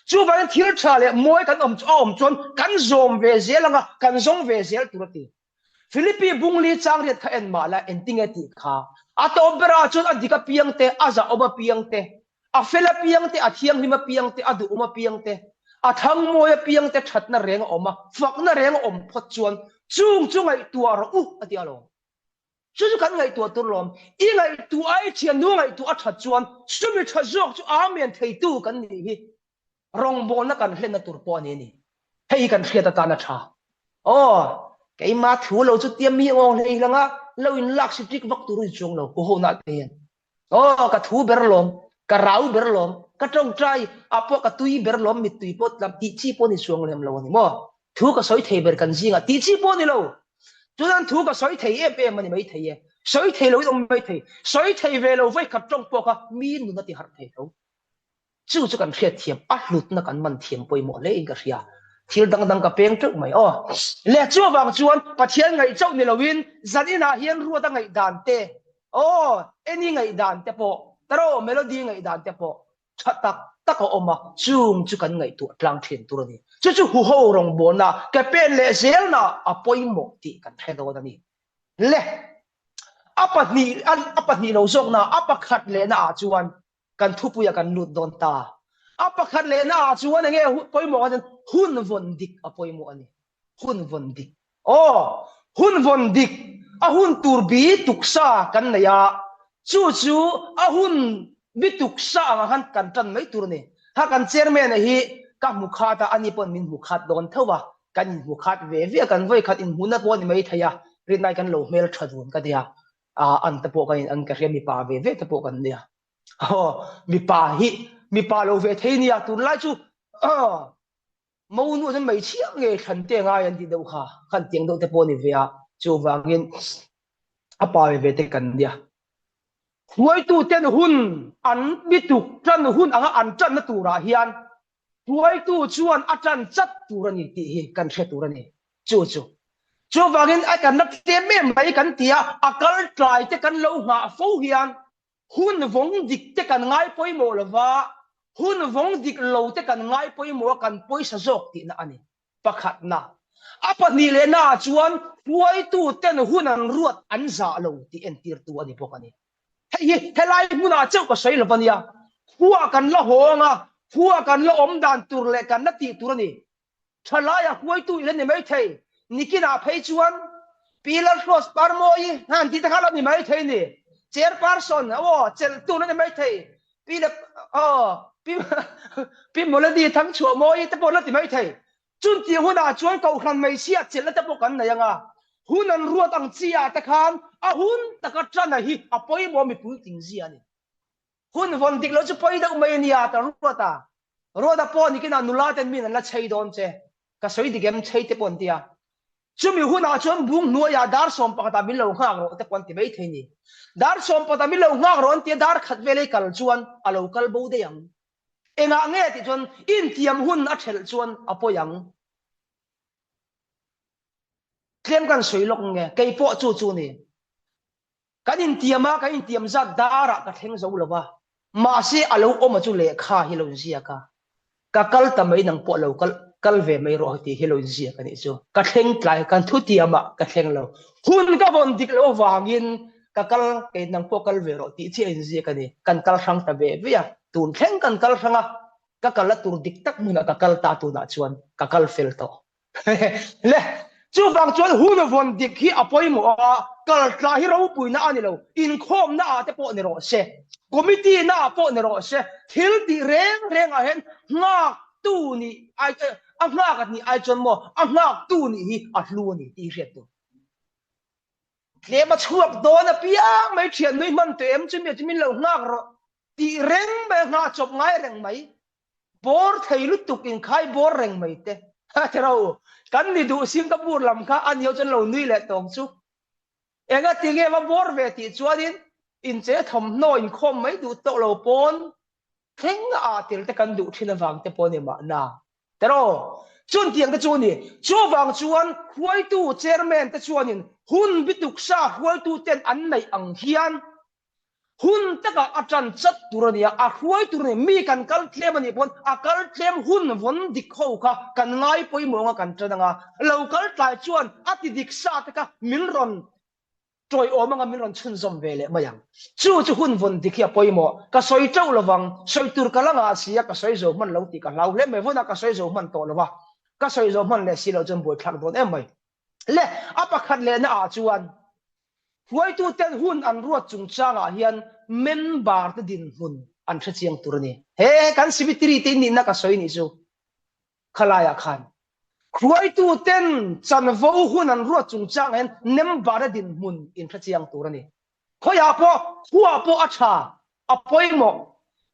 chu ba thil tha le moi kan om chon kan zom ve zelanga kan zong ve zel tu ti Philippi bungli chang riat kha en ma la en tinga ti kha ato bera chun adika piang te aza oba piang te a fela piang te athiang hima piang te adu oma piang te athang moya piang te thatna reng oma fakna reng om phot chuan chung ai tua ro ati alo chu kan ngai tua tur lom i ngai tu ai chian nu ngai tu a that chuan sumi tha jok chu amen thei tu kan ni hi rong bon na kan hlen na tur po ni hei kan hriata ta na tha cái mà thú lâu chút tiêm mi ngon này là ngã lâu in lạc sĩ trích vắc tụi chung lâu cô hôn nát tiền cả thú bер lom cả rau ber lom cả trong trai apo cả tui ber lom mit tui pot làm tí chi po ni chung lem lâu này mo thú cả soi thầy ber cần gì ngã tí chi po ni lâu cho nên thú cả soi thầy em mà mấy thầy soi thầy lâu ông mấy thầy soi thầy về lâu với cả trong po cả mi nu nó thì hạt thầy lâu chú cần thiệt thiệp ắt lụt nó cần mình thiệp bồi mỏ lấy cái gì thil dang ka peng tuk mai le chu wang chuan pathian ngai chau ni lovin zanina hian ruwa ngai dan te eni ngai dan te po taro melody ngai dan te po thatak tak oma chung chu kan ngai tu tlang thin tur ni chu hu ho rong bona ka pen le zel na apoi mo ti kan thelo da ni le apat ni lo zok na apakhat le na chuan kan thupu ya kan lut don ta apakhat le na chuan nge poi mo kan hun von dik apoi mo ani hun von dik hun von dik a hun turbi tuksa kan na ya chu a hun bituksa nga han kan tan mai tur ni ha kan chairman hi ka mukhata ani pon min mukhat don thowa kan mukhat ve kan voi khat in huna pon mai thaya rin nai kan lo mel thadun ka dia an ta po kan an ka mi pa ve ta po kan dia mi pa lo ve thei nia tur lai chu mau nu dân mấy chiếc nghề khẩn tiền ai anh đi đâu khá khẩn tiền đâu thế bọn này về chú vàng in apa về thế cần đi huay tu tên hun ăn biết tu chân hun ăn chân nó tu ra hiền huay tu chuan chân chất tu ra nhỉ thì cần sẽ tu ra nhỉ chú vàng in ai cần nắp tiền mềm mấy cần tia akal trai thế cần lâu ngã phô hiền hun vong dịch thế cần ngay phơi mồ là va hun vong dik lo te kan ngai poi mo kan poi sa jok ti na ani pakhat na apat ni le na chuan puai tu ten hun an ruat an za lo ti en tir tu ani pokani helai muna chau ka sei lo bania huwa kan la honga huwa kan la om dan tur le kan na ti tur ani thalaya puai tu ile ni mai thei nikina phei chuan pilar cross parmoi han ti ta khala ni mai thei ni chair person chel tu na ni mai thei pi da pi mo la di thang chu mo i te po la ti mai thei chun ti huna chuan kau khan mai sia chel la te po kan na yanga hunan ruat ang chia ta khan a hun ta ka trana hi a poi mo mi pul ting zia ni hun von dik lo chu poi da mai ni ya ta ruata roda po ni kina nula ten min la chei don che ka soi di gem chei te pon tia chumi huna chon bung no ya dar som pa ta min lo khang ro te pon ti mai thei ni dar som pa ta min lo ngak ron ti dar khat vele kal chuan a lo kal bo de yang enga nge ti chon in tiam hun a thel chuan a po yang klem kan soi lok nge kei po chu chu ni kan in tiam zat dara ka theng zo lo ba ma se a lo o ma chu le kha hi lo zia ka ka kal tamai nang po lo kal ve mai ro ti hi lo zia ka ni chu ka theng tlai kan thu tiama ka theng lo hun ka bon dik lo wangin ka kal ke nang po kal ve ro ti chi in zia ka ni kan kal sang ta ve via tun theng kan kal sanga ka kal la tur dik tak muna ka kal ta tu na chuan ka kal fel to le chu bang chuan hun von dik hi apoi mo kal tla hi ro pui na ani lo in khom na te po ni ro se committee na po ni ro se thil ti reng a hen nga tu ni ai a nga ka ni ai chon mo a nga tu ni hi a hlu ni ti riat tu le ma chuak do na piang mai thian noi man te em chim min lo nga ro ti reng be nga chop ngai reng mai bor thei lu tuk in khai bor reng mai te ha thero kan ni du Singapore lam kha an yo chen lo nui le tong chu enga tinge ma bor ve ti chuanin in che thom no in khom mai du to lo pon theng a til te kan du thina wang te pon ma na tero chun tiang te chu ni chu wang chuan huai tu chairman te chuanin hun bituk sa huai tu ten an nei ang hian hun taka atran chat turania a huai turni mi kan kal thlem ani pon a kal thlem hun von dik kho kha kan ngai poi monga kan tradanga local tlai chuan ati dik sa taka milron troi omanga milron chun zom vele mayang chu hun von dik ya poi mo ka soi tau lawang soi tur kalanga sia ka soi zo man lo ti ka lau le me vona ka soi zo man to lawa ka soi zo man le silo jon boi thak don em mai le apa khat le na a chuan huai tu ten hun an ruat chung changa hian member te din hun an tha chiang turni he kan sibitri te ni na ka soi ni chu khalaya khan huai tu ten chan vo hun an ruat chung chang hen member din hun in tha chiang turni khoya po huwa po acha apoi mo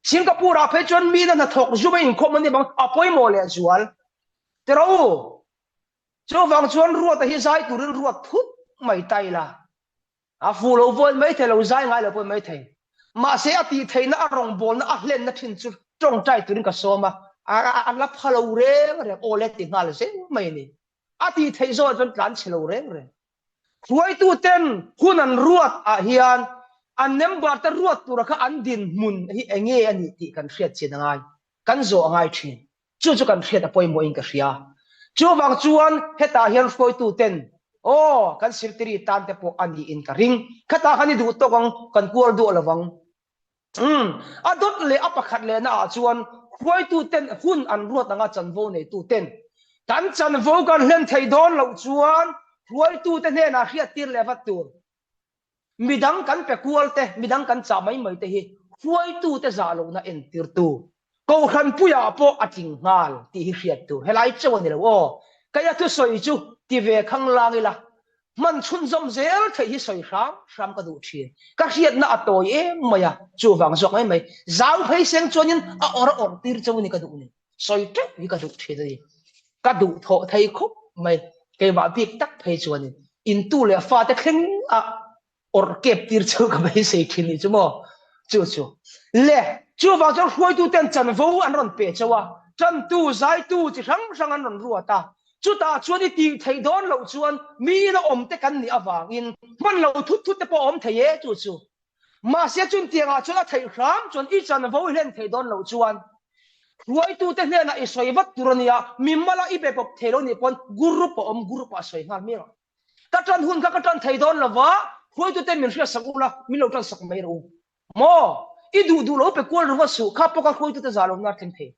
Singapore a phe chon mi na thok zuba in khom ni bang apoi mo le zual tero chu wang chuan ruat hi sai turin ruat thut mai tai la a fu lo vol mai the lo zai ngai lo pon mai thei ma se ati thei na rong bol na a hlen na thin chu tong tai turin ka soma a la phalo re o le ti ngal se mai ni ati thei zo jon tlan chilo re huai tu ten hunan ruat a hian an member ta ruat tur kha an din mun hi enge ani ti kan hriat chin ngai kan zo ngai thin chu kan hriat a poi mo in ka hria chu wang chuan heta hian huai tu ten kan sirtiri tan te po ani in ka ring khata khani du to kan kual du lawang adot le apakhat le na chuan huai tu ten hun an ruat anga chanvo nei tu ten kan chanvo kan hlen thei don lo chuan huai tu te ne na hriat tir le vat tur midang kan pe kual te midang kan cha mai mai te hi huai tu te za lo na en tir tu ko khan puya po ating ngal ti hi hriat tu helai chaw ni lo kaya tu soi chu ti ve khang langila man chun zom zel thei hi soi ram ka du thien ka hiat na atoi e maya chu wang zok mai mai zau phei seng chonin a or tir chu ni ka du ni soi te hi ka du thien ni ka du tho thei khop mai ke ba pik tak phei chuan in tu le fa te kheng a or kep tir chu ka mai sei thin ni chu mo chu le chu wang zok huai tu ten chan vo an ron pe chawa chan tu zai tu chi rang an ron ruata chu ta chuan i ti thei don lo chuan mi na om te kan ni awang in man lo thut te po om thei e chu ma sia chun tianga chuna thei ram chuan i chan vo hlen thei don lo chuan ruai tu te hne na i soi wat turania mi mala i be pop thelo ni pon guru po om guru pa soi ngal mi ka tran hun ka tran thei don lawa ruai tu te min ria sakula mi lo tran sak mai ro mo i du lo pe kol ro su kha po ka ruai tu te zalo na theng thei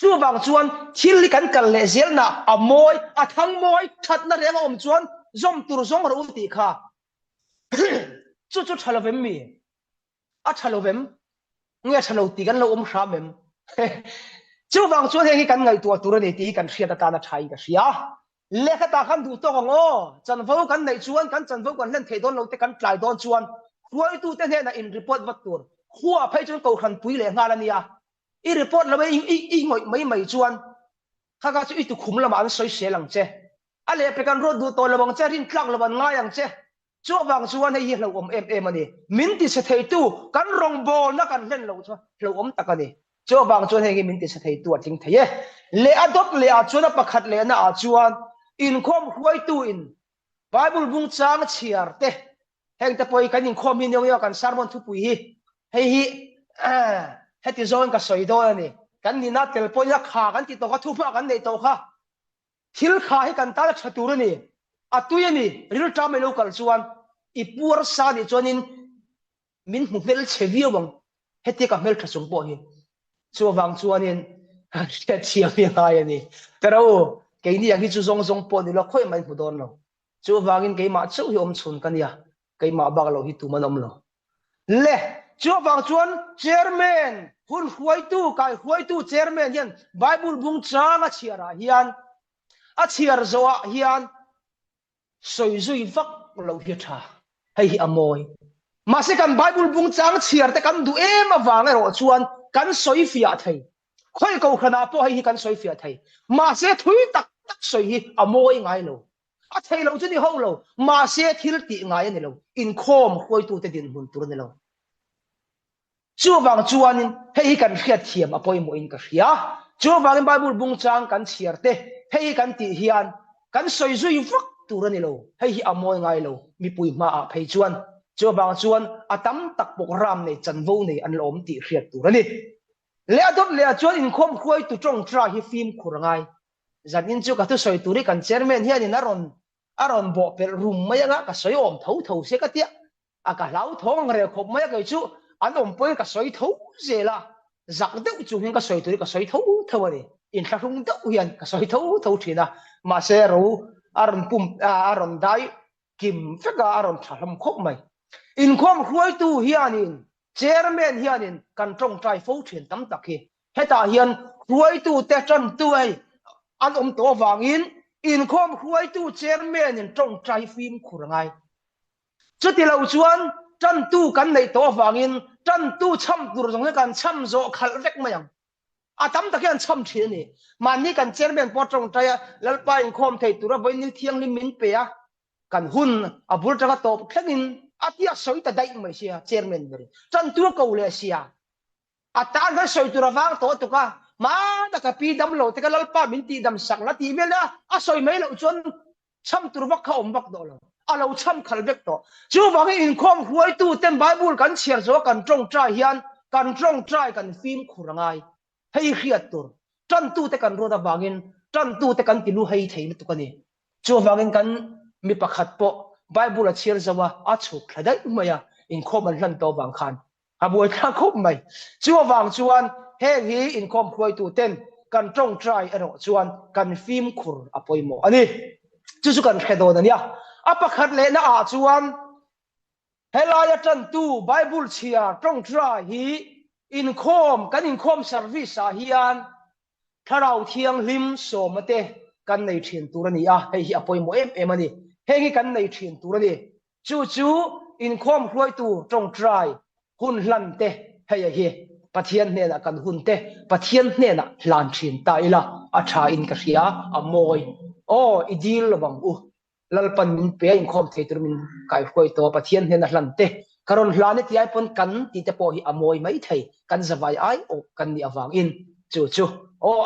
chu wang chuan thil kan kal le zel na a moi a thang moi that na renga om chuan zom tur zong ro ti kha chu thalovem mi a thalovem nghe chalo ti kan lo sa mem chu wang chuan he kan ngai tua tur ni ti kan hriat ta na thai ka sia lekha ta kan du to ngo chan vo kan nei chuan kan chan vo kan len thei don lo te kan tlai don chuan huai tu te na in report wat tur khua phai chuan ko khan pui le nga la nia i report la i ngoi mai chuan kha ka chu i tu khum la man soi se lang che ale pe kan ro du to la bang che rin tlak la ban nga yang che chu wang chuan hei lo em ani min ti se thei tu kan rong bol na kan len lo chu lo takani chu wang chuan hei min ti se thei tu ating thei le adop le a chuan pakhat le na a chuan in khom huai tu in bible bung chang chiar te heng te poi kan in khom hin yo kan sermon thu pui hi hei hi heti zon ka soi do ani kan ni na tel poi ya kha kan ti to ka thu ma kan nei to kha thil kha hi kan ta thatur ani atui ani ril ta me local chuan ipur sa ni chuanin min mel chevio bang heti ka mel thasung po hi chu wang chuanin he chiam hi ngai ani pero ke ni yang hi chu zong po ni lo khoi mai hu don lo chu wangin ke ma chu hi chun kan ya ke ma bak lo hi tu manom lo le chu wang chuan chairman hun huai tu chairman hian bible bung changa chiara hian a chiar zoa hian soi zui vak lo hi tha hei hi amoi ma se kan bible bung chang chiar te kan du em awang ro chuan kan soi fia thei khoi ko khana po hei hi kan soi fia thei ma se thui tak soi hi amoi ngai lo a thei lo chu ni ho lo ma se thil ti ngai ani lo in khom khoi tu te din hun tur ni lo chu wang chuanin hei kan hriat thiam apoi mo in ka hria chu wang bible bung chang kan chiar te hei kan ti hian kan soi zui vak tur ani lo hei hi amoi ngai lo mi pui ma a phei chuan chu wang chuan atam tak pok ram nei chan vo nei an lom ti hriat tur ani le adot le chuan in khom khoi tu tong tra hi film khurangai zanin chu ka tu soi turi kan chairman hian in aron bo per room mai anga ka soi om tho se ka tia aka lau thong re khop mai ka chu an om poi ka soi tho zela zak deuh chu hin ka soi turi ka soi tho ani in thlung deuh hian ka soi tho thina ma se ro aron dai kim feka aron thalam khop mai in khom khoi tu hianin chairman hianin kan tong trai fo thin tam tak hi heta hian khoi tu te chan tu ai an to wangin in khom khoi tu chairman in tong trai film khurangai chuti lo chuan chan tu kan nei to wangin chan tu cham tur jong kan cham zo khal vek mayang atam takian cham thil ni mani kan chairman po tong trai lalpa in khom thei tura boin ni thiang lim min pe a kan hun abul taka top thlengin atia soi ta dai mai sia chairman beri chan tu ko le sia ata ga soi tura wang to tu ka ma da ka pi dam lo te ka lalpa min ti dam sak la ti mel a soi mai lo chon cham tur vak kha om vak do lo alo cham khal bek to chu wang in khom huai tu ten bible kan chiar zo kan tong trai hian kan tong trai kan film khurangai hei khiat tur chan tu te kan ro da wangin chan tu te kan ti lu hei thei tu ka ni chu wangin kan mi pakhat po bible a chiar zawa a chu thadai maya in khom an hlan to wang khan aboi tha khop mai chu wang chuan heng hi in khom khoi tu ten kan tong trai ero chuan kan film khur apoi mo ani chu kan khedo na nia apakhat le na a chuan helaya chan tu bible chia tong trai hi in khom service a hian tharau thiang lim so mate kan nei thin turani a hei apoi mo em ani hei kan nei thin turani chu in khom khoi tu tong trai hun hlan te hei hi pathian ne na kan hun te pathian ne na hlan thin ta ila a tha in ka ria amoi idil bang u lalpan min pe in khom thei tur min kai khoi to pathian ne na hlan te karon hlane ti ai pon kan ti te po hi amoi mai thei kan zawai ai kan ni awang in chu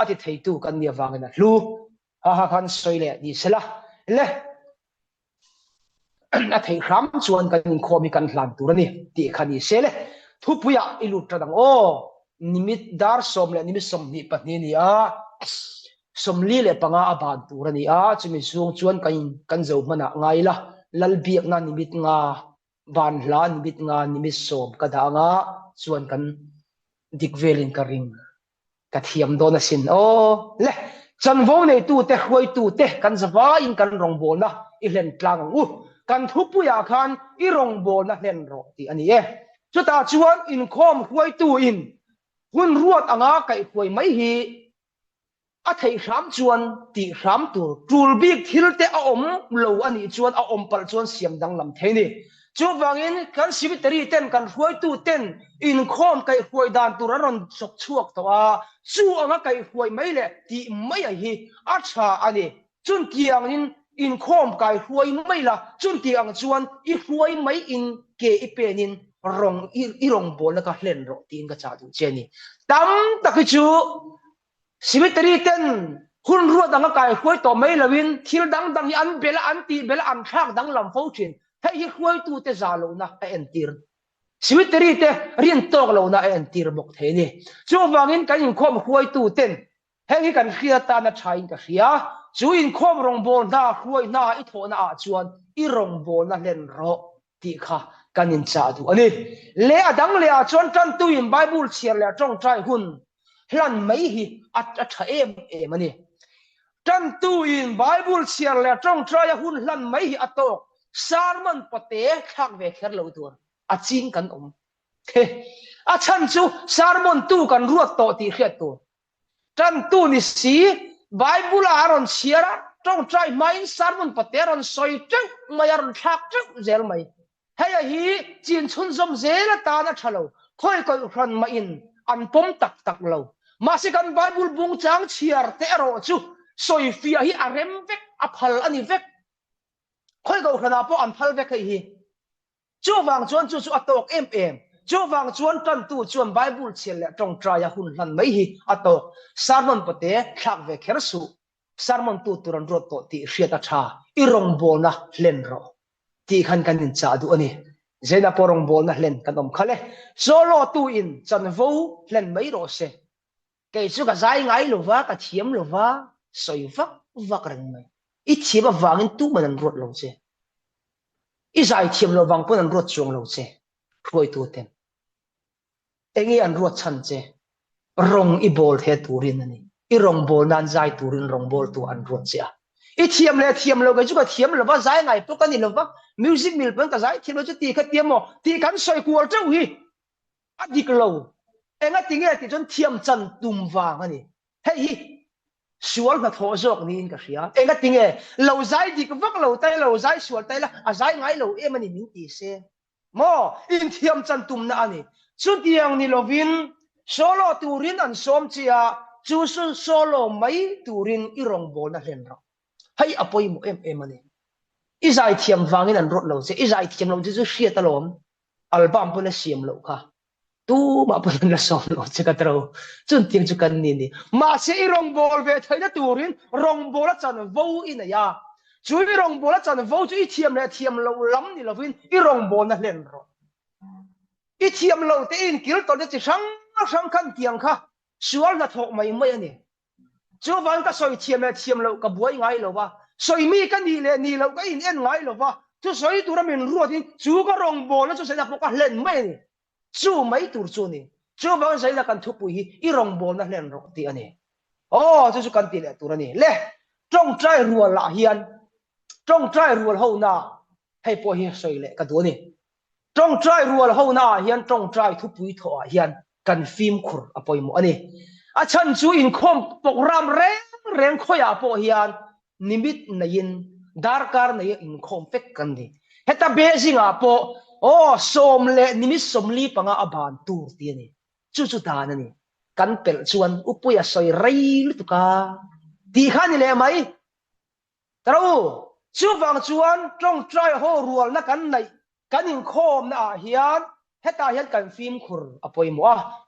ati thei tu kan ni awang na hlu ha khan soile ni sela le a thei ram chuan kan khomi kan hlan tur ani ti khani sele thu puya ilu tadang nimit dar som le nimit som ni patni ni a somli le panga aban tur ani a chumi sung chuan kan zo mana ngai la lalbiak na nimit nga ban hla nimit nga nimit som kada nga chuan kan dikvelin ka ring ka thiam do na sin le chan vo nei tu te khoi tu te kan zawa in kan rong bol na i hlen tlang kan thu puya khan i rong bol na hlen ro ti ani chu ta chuan in khom huai tu in hun ruat anga kai huai mai hi a thei ram chuan ti ram tur tul bik thil te a om lo ani chuan a om pal chuan siam dang lam thei ni chu wangin kan sibitari ten kan huai tu ten in khom kai huai dan tur ron chok chuak to a chu anga kai huai mai le ti mai a hi a tha ani chun kiang in khom kai huai mai la chun tiang chuan i huai mai in ke i penin rong i rong bol la ka hlen ro tin ka cha du cheni tam tak chu simitri ten hun ruat anga kai huai to mai lawin thil dang dang an bela an ti bela an thak dang lam fo chin hei hi huai tu te za lo na a entir simitri te rin tok lo na a entir bok the ni chu wangin kan in khom huai tu ten hei kan khia ta na thain ka khia chu in khom rong bol na huai na i thona a chuan i rong bol na len ro ti kha kan in cha du ani le adang le a chuan tan tu in bible chiar le tong trai hun hlan mai hi at tha em em ani tan tu in bible chiar le tong trai hun hlan mai hi atok sarman pate khak ve kher lo tur a chin kan om he a chan chu sarmon tu kan ruat to ti khiat tu tan tu ni si bible aron chiara tong trai mai sarmon pate ron soi chu mai ron thak chu zel mai hay hi chin chun zom zela ta na thalo khoi ko ran ma in an pom tak tak lo masikan bible bung chang chiar te ro chu soi fia hi arem vek aphal ani vek khoi ko khana po an phal vek hi chu wang chuan chu atok em em chu wang chuan tan tu chuan bible chel le tong trai ya hun lan mai hi atok sarmon pate thak ve kher su sarmon tu turan ro to ti hriata tha i rong bol na len ro ti khan kan in cha du ani zena porong bol na len kan om khale solo tu in chan vo len mai ro se ke chu ka zai ngai lo wa ka thiam lo wa soi vak rang mai i thiba wangin tu man rot lo che i zai thiam lo wang pon an rot chung lo che khoi tu ten engi an rot chan che rong i bol the turin ani i rong bol nan zai turin rong bol tu an rot che i thiam le thiam lo ga chu ka thiam lo wa zai ngai to kan ni lo wa music mil pen ka zai thiam lo chu ti kha tiam mo ti kan soi kual chau hi adik lo enga tinge ti chon thiam chan tum wang ani hei hi sual na tho jok ni in ka hria enga tinge lo zai dik vak lo tai lo zai sual tai la a zai ngai lo em ani min ti se mo in thiam chan tum na ani chu tiang ni lovin solo turin an som chia chu su solo mai turin i rong bol na hlen ro hei apoi mo em ani i zai thiam wangin an rot lo che i zai thiam lo chu hria ta lom album pun siam lo kha tu ma pun la som lo che ka tro chun tiang chu kan ni ni ma se i rong bol ve thaina turin rong bol chan vo in ya chu i rong bol chan vo chu i thiam le thiam lo lam ni lovin i rong bol na hlen ro i thiam lo te in kil to de chi sang kan tiang kha sual na thok mai mai ani chu wang ka soi thiam le thiam lo ka buai ngai lo wa soi mi ka ni lo ka in en ngai lo wa chu soi tu ra min ruat in chu ka rong bol chu se na ka hlen mai ni chu mai tur chu ni chu wang sai la kan thu pui hi i rong bol na hlen ro ti ani chu kan ti le tur ani le trong trai rual la hian trong trai rual ho na hei po hi soi le ka du ni trong trai rual ho na hian trong trai thu pui tho hian kan phim khur apoi mo ani a chan chu in khom program reng khoya po hian nimit na yin darkar na in khom pek kan ni heta beijing a po som le nimit somli panga aban tur ti ani chu ta na ni kan pel chuan upuya soi rei lu ka ti khan ni le mai taro chu wang chuan trong trai ho rual na kan nai kan in khom na hian heta hian kan phim khur apoi mo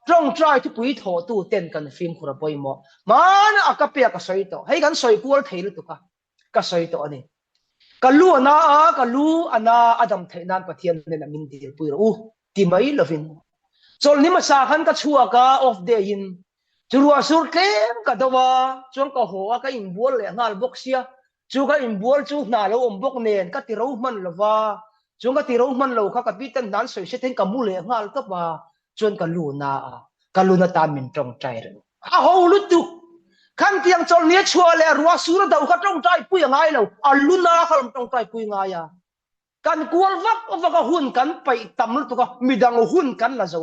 trong trai tu pui tho tu ten kan phim khur apoi mo man akapia ka soi to hei kan soi kual thei lu ka ka soi to ani kalu ana adam thainan pathian ne na min dil pui ro ti mai lovin chol ni ma sa khan ka chua ka of day in churua sur kem ka dawa chong ka ho ka in bol le ngal box sia chu ka in bol chu na lo om bok nen ka ti ro man lova chung ka ti ro man lo kha ka bitan nan soi se ten ka mu le ngal ka ba chon ka lu na ta min trong trai re a ho lu tu kan tiang chol ni chua le ruwa sur da ka trong trai pui ngai lo a lu na khalam trong trai pui nga ya kan kual vak vaka hun kan pai tam tu ka midang hun kan la zo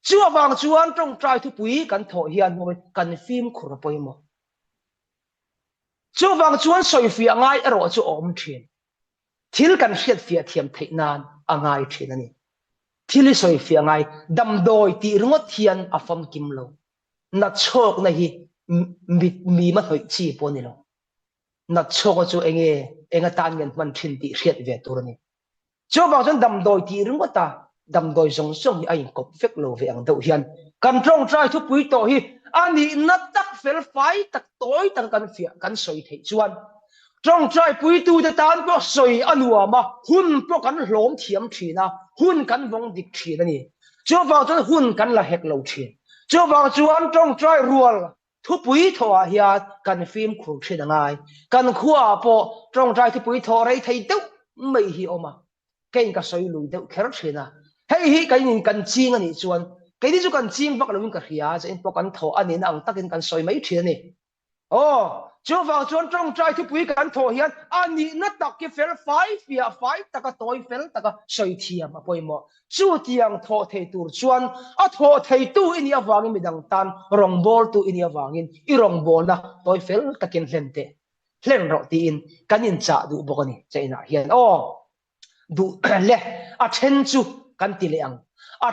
chu awang chuan trong trai thu pui kan tho hian mo kan phim khur poi mo chu awang chuan soi fi angai ero chu om thin thil kan hiat fi thiam thei nan angai thin ani thili soi fi angai dam doi ti rungot hian afam kim lo na chok na hi mi ma thoi chi poni lo na chok chu enga tan ngen man thin ti hiat ve turani chu awang chuan dam doi ti rungot ta dam doi song song ai kop fek lo ve ang do hian kan trong trai thu pui to hi ani na tak fel fai tak toy tak kan fia kan soi thei chuan trong trai pui tu de tan ko soi anua ma hun pro kan hlom thiam thina hun kan vong dik thina ni chu wa chuan hun kan la hek lo thin chu wa chuan trong trai rual thu pui tho a hian kan phim khur thina ngai kan khua po trong trai thu pui tho rei thei deuh mai hi oma kein ka soi lui deuh kher thina hei hi kai nin kan ching ani chuan cái đi chú cần chiên bắt đầu cái khía cho em bắt cần thổ anh ấy tắc cái cần soi mấy chuyện này chú vào chuan trong trai thứ quý cần thổ hiền anh ấy nó tắc cái phèn phái tắc cái tối phèn tắc cái soi thiam mà bồi mò chú tiang thổ thầy tu chuan thổ thầy tu in nhà vàng mình đang tan rong bol tu in nhà vàng in rong bol na tối phèn tắc cái lên rõ tin cái nhìn trả đủ bốc này chạy na hiền đủ lẽ chen chú cần tỷ lệ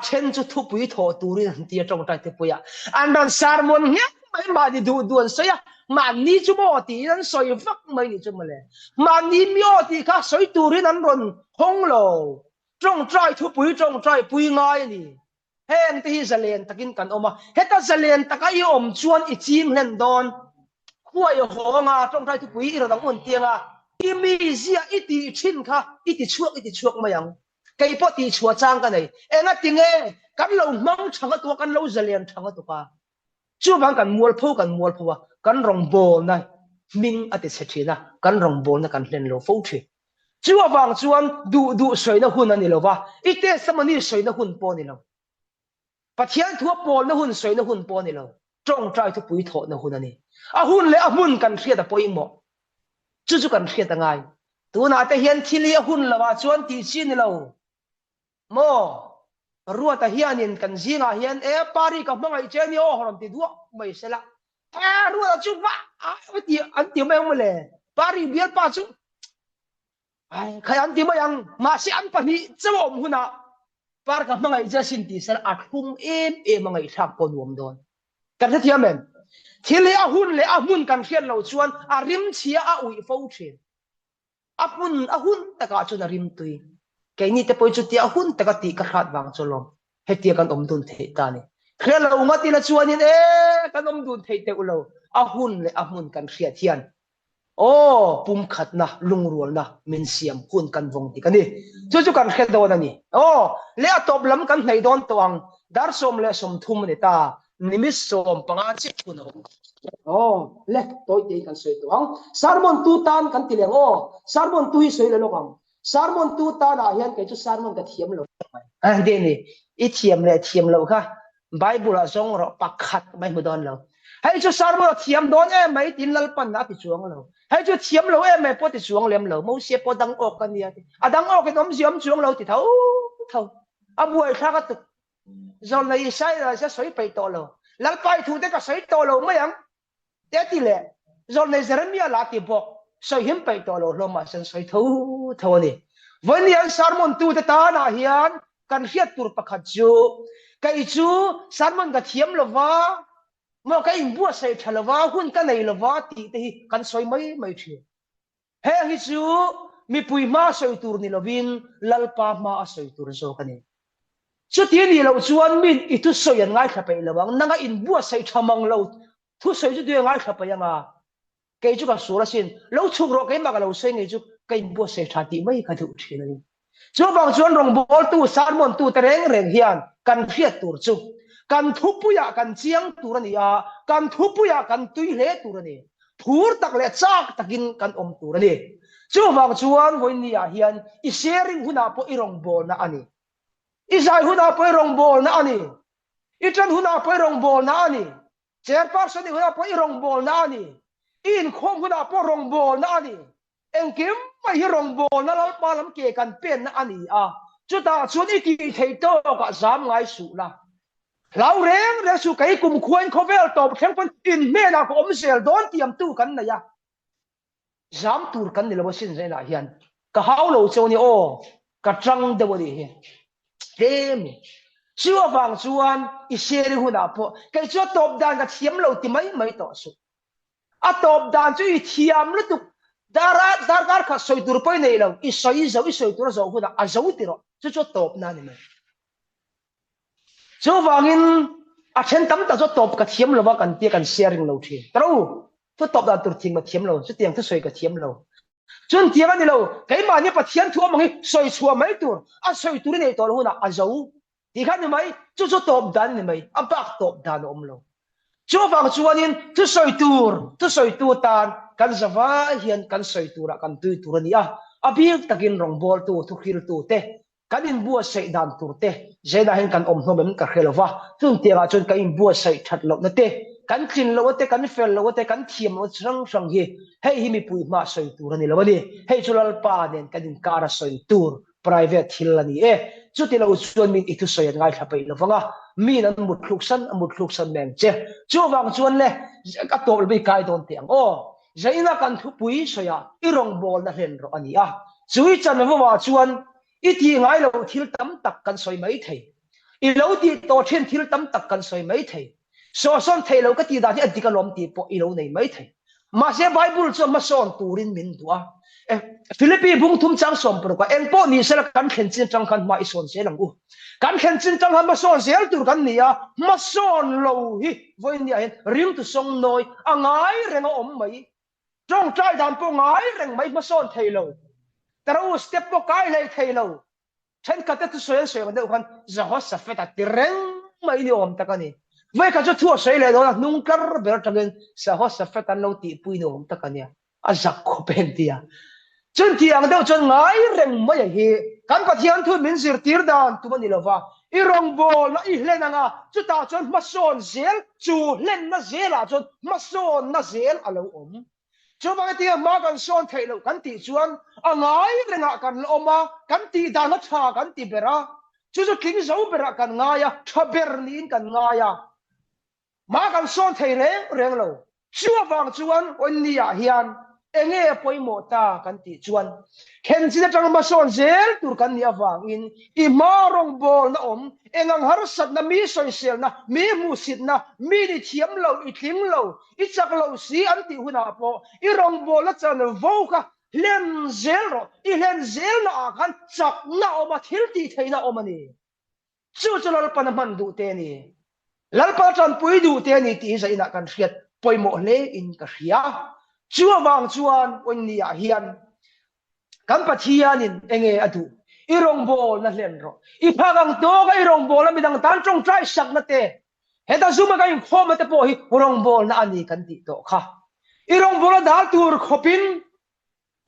chen chu thu pui tho turi an tia trong tai te puya an dan sarmon nya mai ma di du duan so ya ma ni chu mo ti an soi vak mai ni chu male ma ni myo ti kha soi turi nan ron hong lo trong trai thu pui trong trai pui ngai ni heng te hi zalen takin kan oma heta zalen takai om chuan I chim hlen don khuai ho nga trong trai thu pui ira dang on tianga imi zia iti chin kha iti chuak mayang cái bộ thì chùa trang cái này em nói tiếng nghe cắn lâu mong chẳng có tua cắn lâu giờ liền chẳng có tua cả chú bạn cần mua à cắn rồng bồ này mình ở đây sẽ thế na cắn rồng bồ này cắn lên lâu phô thế chú bạn chuan du sợi nó hun anh lâu va ít thế sao mà đi sợi nó hun bồ này lâu phát hiện thua bồ nó hun sợi nó hun bồ này lâu trong trai thu bùi thọ nó hun anh hun lẽ hun cần khiết à bùi mỏ chú cần khiết à ngay tu na te hian thili hun lawa chuan ti chin lâu mo ruột ta hiền in kan zinga hiền pari ka mangai cheni o horon ti duak mai sela ruột chu wa an ti mai mole pari biar pa chu ai khai an ti mai ang ma si an pani chawom huna par ka mangai ja sin ti sel athum mangai thak kon wom don kan the thiamen thili a hun le a mun kan khian lo chuan a rim chia a ui fo thin a hun taka chu na rim tui cái ni te poi chu tia hun taka ti ka khat wang cholom hetia kan omdun the ta ni khelo nga ti la chuanin kan omdun the te ulo a hun le a hun kan khia thian pum khat na lungrual na min siam hun kan vong ti kani chu kan khet do na ni le a top lam kan nei don tawang dar som le som thum ni ta nimis som panga chi thun le toy te kan soi tawang sarmon tu tan kan ti leng sarmon tu hi soi le lokang sarmon tu ta na hian ke chu sarmon ka thiam lo de ni I thiam lo kha bible a song ro pakhat mai mudon lo hai chu sarmon thiam don mai tin lal pan na ti chuang lo hai chu thiam lo mai po ti chuang lem lo mo se po dang ok kan ya adang ok nom ziam chuang lo ti thau abuai kha ka tu zon lai sai la sa soi pai to lo lal pai thu te ka soi to lo mai ang te ti le zon lai jeremia la ti bok soi him pai to lo ma san soi thau ni với nian sarmon tu te ta na hian kan hiat tur pakhat chu kai chu sarmon ka thiam lova mo kai bu sai thalova hun ka nei lova ti te hi kan soi mai thi he hi chu mi pui ma soi tur ni lovin lalpa ma soi tur zo kani chu ti ni lo chuan min I tu soi an ngai thapai lawang nanga in bu sai thamang lo thu soi chu de ngai thapai anga cái chú cả số là xin lâu chụp rồi cái mà cái lâu sinh cái chú cái bữa sẽ trả tiền mấy cái thứ gì này chú bằng chuan rong bol tu sarmon tu tereng reng hian kan phiat tur chu kan thupuya kan chiang tur ani kan thupuya kan tui le tur ani phur tak le chak takin kan om tur ani chú bằng chuan voi ni hian I sharing huna po I rong bol na ani I zai huna po I rong bol na ani I tran huna po I rong bol na ani chairperson huna po I rong bol na ani in khom huna po rong bol na ani engkim mai hi rong bol na lal pa lam ke kan pen na ani a chu ta chuan i ti thei to ka zam ngai su la lau reng re su kai kum khuan khovel top theng pon in me na ko om sel don tiam tu kan na ya zam tur kan ni lo sin ze na hian ka hau lo chu ni o ka trăng de wo ni hi tem chưa vàng chuan i sheri huna po cái chỗ top dan ka thiam lo ti mai to su a top dan chu i thiam lu tu dar ka soi tur poi nei lo i soi tur zo huna a zo ti ro chu top na ni mai chỗ vangin a then tam ta chỗ top ka thiam lo ba kan ti kan sharing lo thi tro chu top dan tur thing ma thiam lo chu tiang thu soi ka thiam lo chun tiang ani lo cái mà ni pa thiam thu ma ngi soi chua mai tur a soi tur nei to lo huna a zo thì khác như mấy chú top đan như mấy áp bạc top đan ôm lâu chú vàng chuan in chú soi tour tan kan zava hiền kan soi tour kan tui tour ni a biếc takin rong bol tu thu khil tu te kan in bua sei dan tour te zena hen kan om hnom em ka khelova chun tianga chun ka in bua sei that lo na te kan khin lo te kan fel lo te kan thiam lo sang hi hei hi mi pui ma soi tour ni lo ni hei chulal pa nen kan in kara soi tour private hill ani chút thì lâu xuân mình ít soi ngay thà bây giờ vâng mi là một lúc san mèn che chú vàng xuân nè các tổ bị cài đồn tiếng ô vậy là cần thu bùi soi à irong bol na hen rồi anh à chú ý chân là vào xuân ít thì ngay lâu thiếu tấm tắc cần soi mấy thầy ít lâu thì tổ thiên thiếu tấm tắc cần soi mấy thầy so son thầy lâu cái thì đã thì anh cái lom thì bộ ít lâu này mấy thầy mà sẽ Bible cho mà son turin min tua Philippines bung thum chang som pro ka engpo ni sel kan khen chin chang kan mai son se lang u kan khen chin chang han ma son sel tur kan nia ma son lo hi voi nia hen ring tu song noi angai reng om mai trong trai dan po ngai reng mai ma son thei lo taro step po kai lei thei lo chen ka te tu soen soen de kan za ho sa fe ta tireng mai ni om ta kani voi ka cho thua sei le do nung kar ber tagen sa ho sa fe tan lo ti pui no om ta kania a zak ko pen tia chân thiang đâu chân ngái reng mấy hi kan pa thian thu min sir tir dan tu mani lova i rong bol na i len anga chu ta chon ma son zel chu len na zela chon ma son na zel alo om chu ba ti ma kan son thei lo kan ti chuan a ngai renga kan oma kan ti da na tha kan ti bera chu chu king zo bera kan ngaya thaber nin kan ngaya ma kan son thei reng lo chu wang chuan on nia hian enge poimo ta kan ti chuan khen chi tang ma son zel tur kan ni awang in i marong bol na om engang har sat na mi soi sel na mi mu sit na mi ni thiam lo i thling lo i chak lo si an ti huna po i rong bol la chan vo ka len zel ro i len zel na kan chak na oma thil ti theina omani chu chu lal pan man du te ni lal pa chan pui du te ni ti sai na kan riat poimo le in ka ria chúa vàng chuan on nia hian kan pathian in enge adu irong bol na len ro i phagang to ga irong bol mi dang tan trong trai sak na te heta zuma ga in khom te po hi irong bol na ani kan ti to kha irong bol dal tur khopin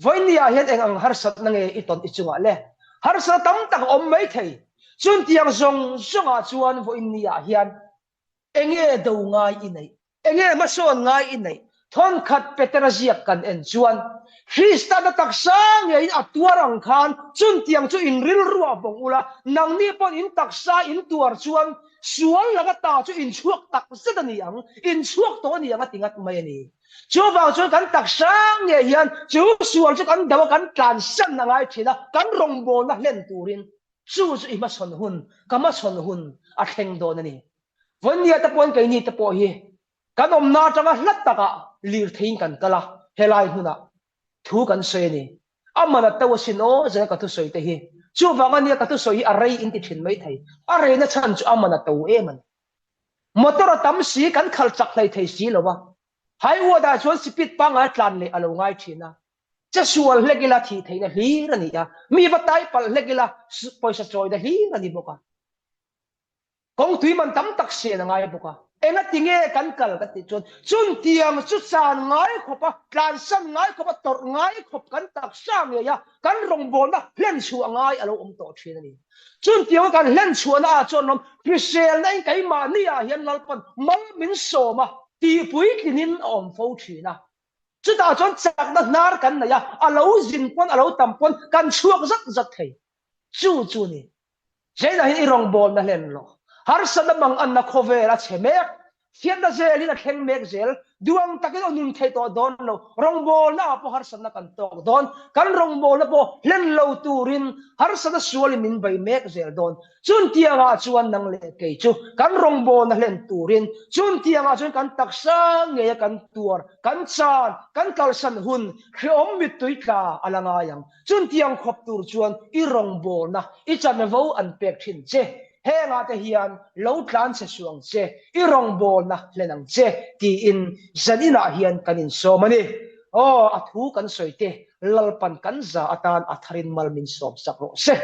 voinia hian engang har sat na nge iton ichunga le har sa tam tak om mai thei chun tiang zong zonga chuan voinia hian enge do ngai inai enge ma son ngai inai thon khat petraziak kan en chuan Krista na taksa nge in atuarang khan chun tiang chu in ril ruwa bong ula nang ni pon in taksa in tuar chuan sual laga ta chu in chuak tak sedani ang in chuak to ni anga tingat mai ni chu ba chu kan taksa nge hian chu sual chu kan dawa kan tlan san na ngai thina kan rong bo na len turin chu chu ima son hun kama son hun a theng do na ni vonia ta pon kai ni ta po hi kan om na tanga hlat taka lir thein kan kala helai huna thu kan sei ni amana tawasin o je ka thu soi te hi chu wanga ni ka thu soi arei in ti thin mai thai arei na chan chu amana to e man motor tam si kan khal chak lai thei si lowa hai wa da chon speed pa nga tlan le alo ngai thina cha sual legila thi theina hi rani ya mi va tai pal legila poisa choi da hi rani boka kong tui man tam tak se na ngai boka enga tinge kan kal ka ti chun tiang chu san ngai khopa tlan san ngai khopa tor ngai khop kan tak sang ya kan rong bon na len chu ngai alo to thina ni chun tiang kan len chu na chon nom prisel na kai ma ni a hian lal pan mal min so ma ti pui kinin om fo thina chu ta chon chak na nar kan na ya alo zin pon alo tam pon kan chuak zat zat thei chu ni je na hi rong bol na len lo har sa bang an na khovela chemek fiat na zel na kheng mek zel duang takin onin thei to don lo rong bol na po har sa na kan tok don kan rong bol na po len lo turin har sa na sual min bai mek zel don chun tianga chuan nang le ke chu kan rong bol na len turin chun tianga chun kan taksa nge kan tuar kan chan kan kalsan hun khom mit tuika alanga yang chun tiang khop tur chuan i rong bol na i chan vo an pek thin che henga te hian lo tlan se suang che i rong bol na lenang che ti in zanina hian kanin so mani o athu kan soite lalpan kan za atan atharin malmin som sakro se